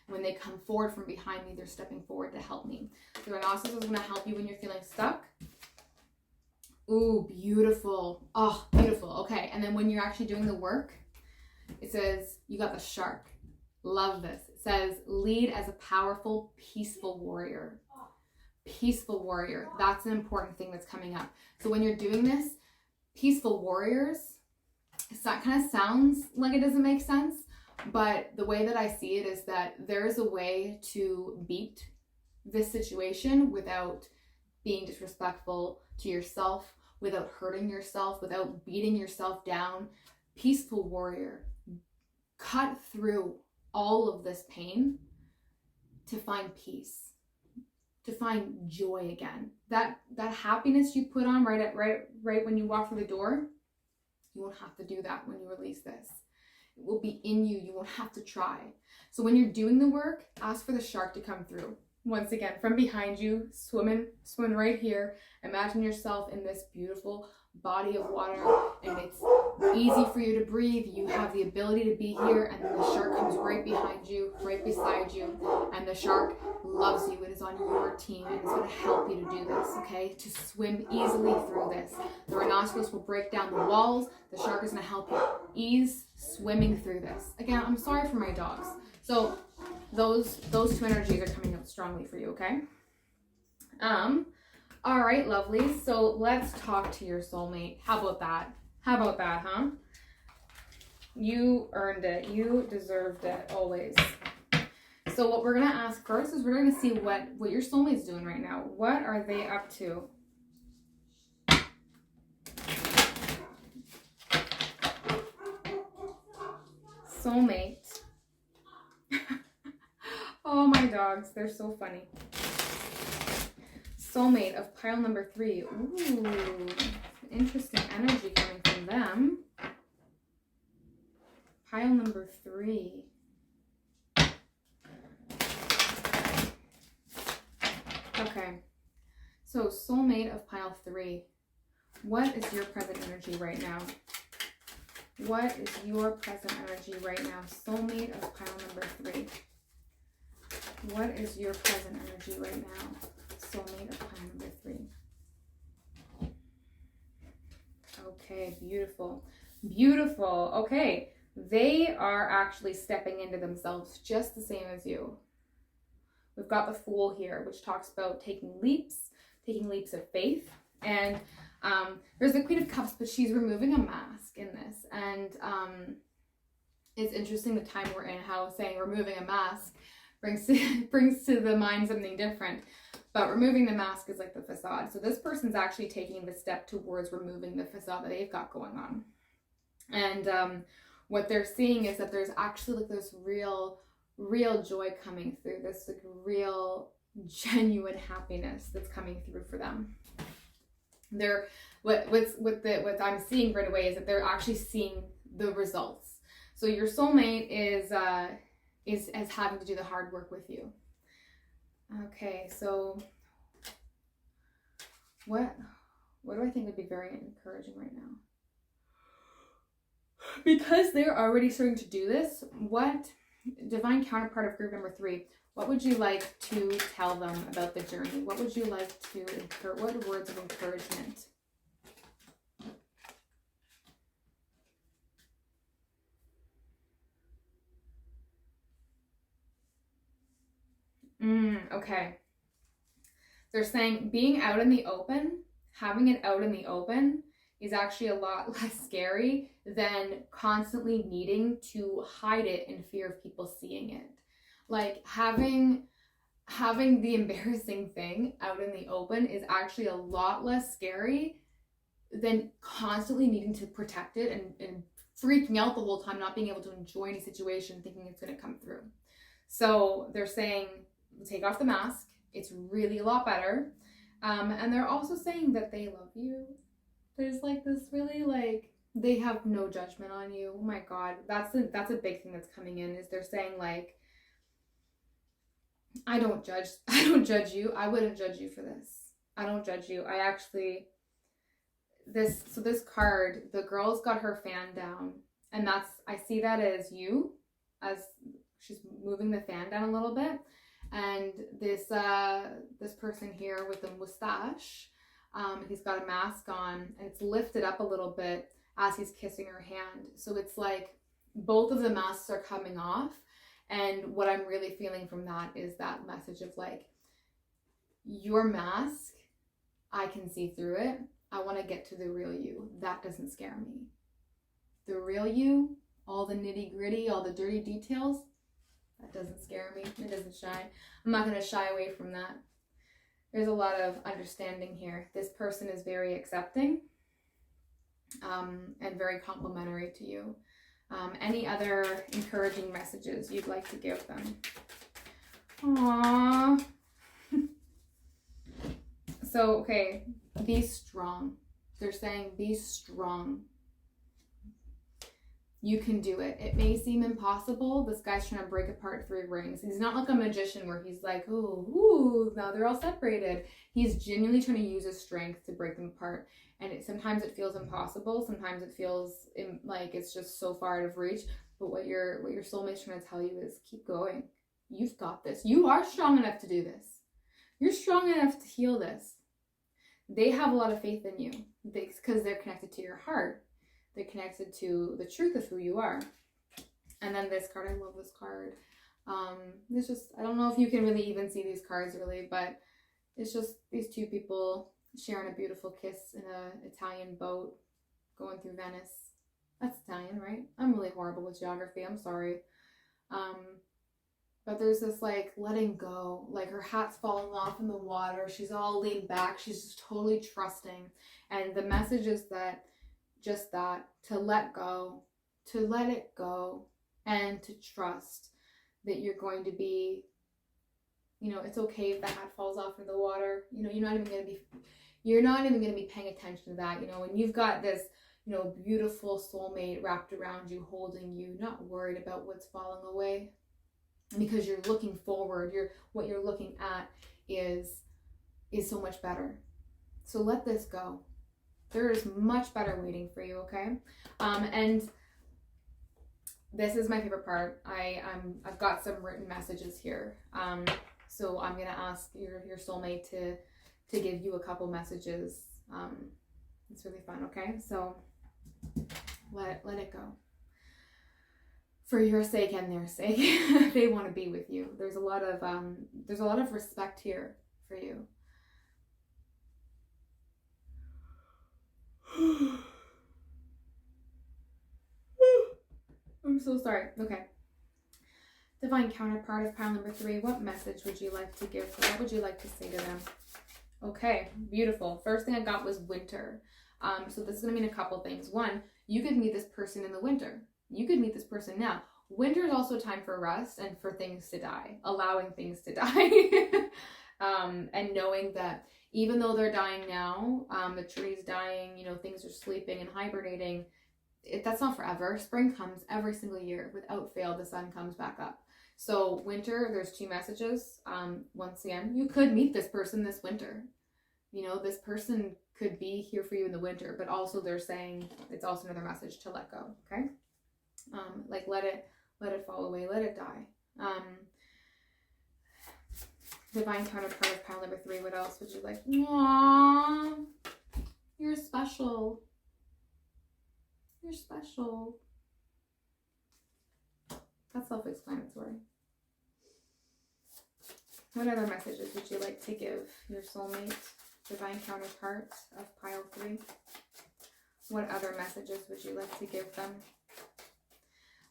When they come forward from behind me, they're stepping forward to help me. The rhinoceros is going to help you when you're feeling stuck. Ooh, beautiful. Oh, beautiful. Okay, and then when you're actually doing the work, it says you got the shark. Love this. It says lead as a powerful, peaceful warrior. Peaceful warrior. That's an important thing that's coming up. So when you're doing this, peaceful warriors, that kind of sounds like it doesn't make sense. But the way that I see it is that there is a way to beat this situation without being disrespectful to yourself, without hurting yourself, without beating yourself down. Peaceful warrior. Cut through all of this pain to find peace, to find joy again. That happiness you put on right when you walk through the door, you won't have to do that when you release this. It will be in you. You won't have to try. So when you're doing the work, ask for the shark to come through. Once again, from behind you, swimming right here. Imagine yourself in this beautiful body of water, and it's easy for you to breathe. You have the ability to be here, and then the shark comes right behind you, right beside you, and the shark loves you. It is on your team, and it's going to help you to do this, okay? To swim easily through this. The rhinoceros will break down the walls. The shark is going to help you ease swimming through this. Again, I'm sorry for my dogs. So those two energies are coming out strongly for you, okay? All right, lovely. So let's talk to your soulmate. How about that? How about that, huh? You earned it. You deserved it, always. So what we're going to ask first is we're going to see what your soulmate's doing right now. What are they up to? Soulmate. Oh, my dogs. They're so funny. Soulmate of pile number 3. Ooh, interesting energy coming from them. Pile number 3. Okay. So soulmate of pile 3. What is your present energy right now? What is your present energy right now? Soulmate of pile number 3. What is your present energy right now? Soulmate of pile number 3. Okay, beautiful. Beautiful. Okay, they are actually stepping into themselves just the same as you. We've got the Fool here, which talks about taking leaps of faith. And there's the Queen of Cups, but she's removing a mask in this. And it's interesting the time we're in, how saying removing a mask brings to the mind something different. But removing the mask is like the facade. So this person's actually taking the step towards removing the facade that they've got going on. And what they're seeing is that there's actually like this real joy coming through, this like real genuine happiness that's coming through for them. What I'm seeing right away is that they're actually seeing the results. So your soulmate is having to do the hard work with you. Okay, so what do I think would be very encouraging right now? Because they're already starting to do this, what divine counterpart of group number 3, what would you like to tell them about the journey? What would you like to what words of encouragement? Okay. They're saying being out in the open, having it out in the open is actually a lot less scary than constantly needing to hide it in fear of people seeing it. Like having the embarrassing thing out in the open is actually a lot less scary than constantly needing to protect it and freaking out the whole time, not being able to enjoy any situation, thinking it's going to come through. So they're saying, take off the mask. It's really a lot better. And they're also saying that they love you. There's like this really like, they have no judgment on you. Oh my God. That's a big thing that's coming in, is they're saying like, I don't judge you. I wouldn't judge you for this. I don't judge you. I actually, this card, the girl's got her fan down, and I see that as you, as she's moving the fan down a little bit. And this person here with the mustache, he's got a mask on, and it's lifted up a little bit as he's kissing her hand. So it's like both of the masks are coming off. And what I'm really feeling from that is that message of like, your mask, I can see through it. I want to get to the real you. That doesn't scare me. The real you, all the nitty gritty, all the dirty details, that doesn't scare me. It doesn't shy. I'm not going to shy away from that. There's a lot of understanding here. This person is very accepting and very complimentary to you. Any other encouraging messages you'd like to give them? Aww. So, okay, be strong. They're saying be strong. You can do it. It may seem impossible. This guy's trying to break apart 3 rings. He's not like a magician where he's like, oh, ooh, now they're all separated. He's genuinely trying to use his strength to break them apart. And sometimes it feels impossible. Sometimes it feels like it's just so far out of reach. But what your soulmate's trying to tell you is keep going. You've got this. You are strong enough to do this. You're strong enough to heal this. They have a lot of faith in you because they're connected to your heart. They're connected to the truth of who you are. And then this card, I love this card. It's just, I don't know if you can really even see these cards really, but it's just these 2 people sharing a beautiful kiss in an Italian boat going through Venice. That's Italian, right? I'm really horrible with geography. I'm sorry. But there's this like letting go, like her hat's falling off in the water. She's all leaned back. She's just totally trusting. And the message is that just that, to let go, to let it go, and to trust that you're going to be, you know, it's okay if the hat falls off in the water. You know, you're not even going to be paying attention to that. You know, when you've got this, you know, beautiful soulmate wrapped around you, holding you, not worried about what's falling away, because you're looking forward. What you're looking at is so much better. So let this go. There is much better waiting for you, okay? And this is my favorite part. I've got some written messages here. So I'm gonna ask your soulmate to give you a couple messages. It's really fun, okay? So let it go. For your sake and their sake. They want to be with you. There's a lot of respect here for you. I'm so sorry. Okay. Divine counterpart of pile number 3. What message would you like to give them? What would you like to say to them? Okay, beautiful. First thing I got was winter. So this is going to mean a couple things. 1, you could meet this person in the winter. You could meet this person now. Winter is also a time for rest and for things to die, allowing things to die. And knowing that even though they're dying now, the tree's dying, you know, things are sleeping and hibernating, that's not forever. Spring comes every single year. Without fail, the sun comes back up. So winter, there's 2 messages. Once again, you could meet this person this winter. You know, this person could be here for you in the winter, but also they're saying it's also another message to let go, okay? Like let it fall away, let it die. Divine counterpart of pile number 3. What else would you like? Aww, you're special. You're special. That's self-explanatory. What other messages would you like to give your soulmate, divine counterpart of pile 3? What other messages would you like to give them?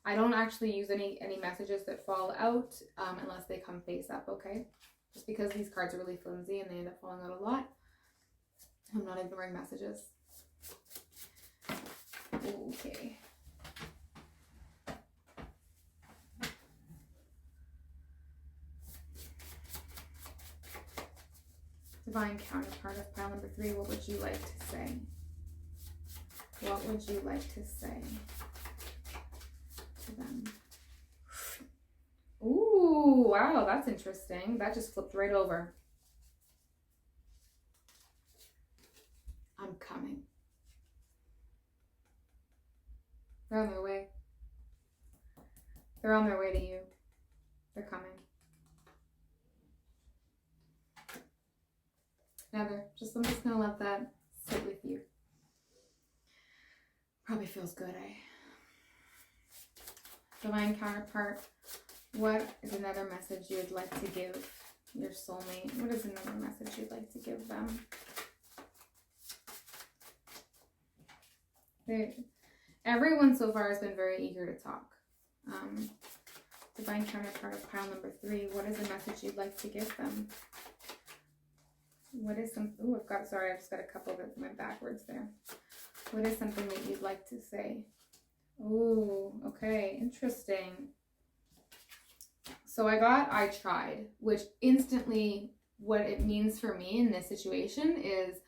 I don't actually use any messages that fall out unless they come face up, okay? Just because these cards are really flimsy and they end up falling out a lot, I'm not ignoring messages. Okay. Divine counterpart of pile number 3, what would you like to say? What would you like to say to them? Ooh, wow, that's interesting. That just flipped right over. I'm coming. They're on their way. They're on their way to you. They're coming. I'm just gonna let that sit with you. Probably feels good, eh? Divine counterpart, what is another message you'd like to give your soulmate? What is another message you'd like to give them? Everyone so far has been very eager to talk. Divine counterpart of pile number 3, what is a message you'd like to give them? What is some, ooh, I just got a couple that went backwards there. What is something that you'd like to say? Ooh, okay, interesting. So I tried, which instantly what it means for me in this situation is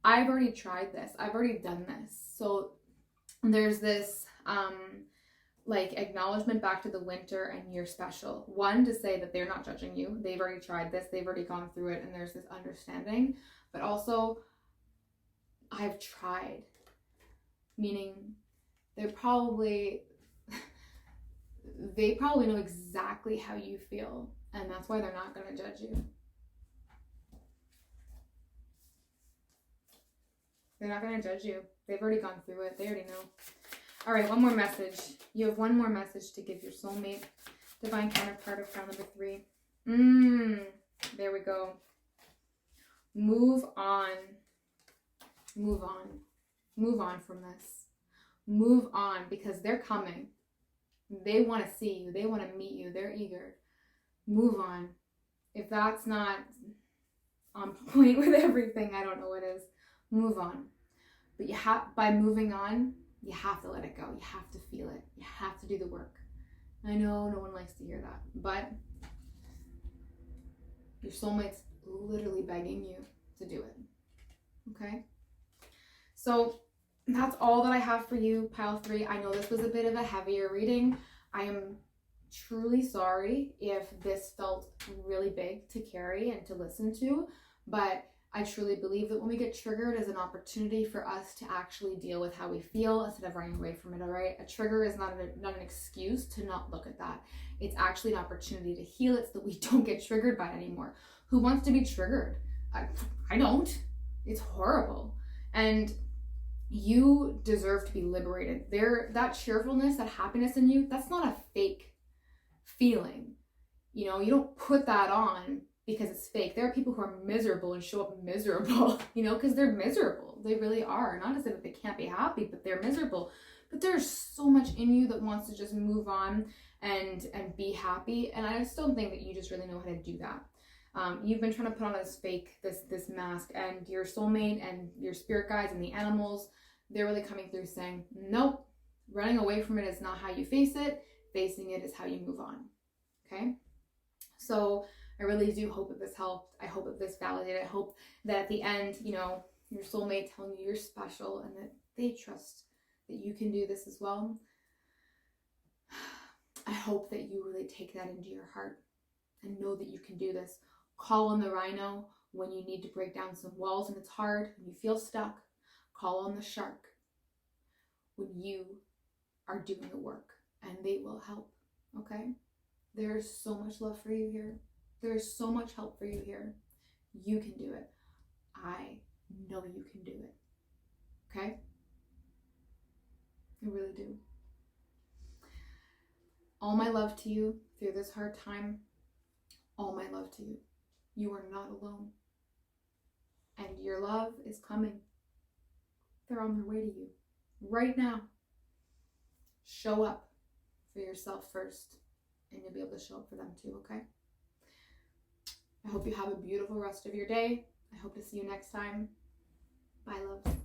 I've already tried this. I've already done this. So there's this like acknowledgement back to the winter and you're special. One, to say that they're not judging you. They've already tried this. They've already gone through it, and there's this understanding. But also, I've tried. Meaning, they probably know exactly how you feel, and that's why they're not going to judge you. They're not going to judge you. They've already gone through it. They already know. All right, one more message. You have one more message to give your soulmate, divine counterpart of crown number 3. There we go. Move on. Move on. Move on from this. Move on, because they're coming. They want to see you. They want to meet you. They're eager. Move on. If that's not on point with everything, I don't know what is. Move on. But by moving on, you have to let it go. You have to feel it. You have to do the work. I know no one likes to hear that, but your soulmate's literally begging you to do it. Okay? So that's all that I have for you, pile 3. I know this was a bit of a heavier reading. I am truly sorry if this felt really big to carry and to listen to, but I truly believe that when we get triggered is an opportunity for us to actually deal with how we feel instead of running away from it, all right? A trigger is not an excuse to not look at that. It's actually an opportunity to heal it so that we don't get triggered by it anymore. Who wants to be triggered? I don't. It's horrible. And you deserve to be liberated. That cheerfulness, that happiness in you, that's not a fake feeling. You know, you don't put that on because it's fake. There are people who are miserable and show up miserable, you know, because they're miserable. They really are. Not to say that they can't be happy, but they're miserable. But there's so much in you that wants to just move on and be happy. And I just don't think that you just really know how to do that. You've been trying to put on this mask, and your soulmate and your spirit guides and the animals, they're really coming through saying, nope, running away from it is not how you face it. Facing it is how you move on. Okay? So I really do hope that this helped. I hope that this validated. I hope that at the end, you know, your soulmate telling you you're special and that they trust that you can do this as well. I hope that you really take that into your heart and know that you can do this. Call on the rhino when you need to break down some walls and it's hard, when you feel stuck. Call on the shark when you are doing the work, and they will help, okay? There's so much love for you here. There's so much help for you here. You can do it. I know you can do it, okay? I really do. All my love to you through this hard time. All my love to you. You are not alone. And your love is coming. They're on their way to you right now. Show up for yourself first, and you'll be able to show up for them too, okay? I hope you have a beautiful rest of your day. I hope to see you next time. Bye, loves.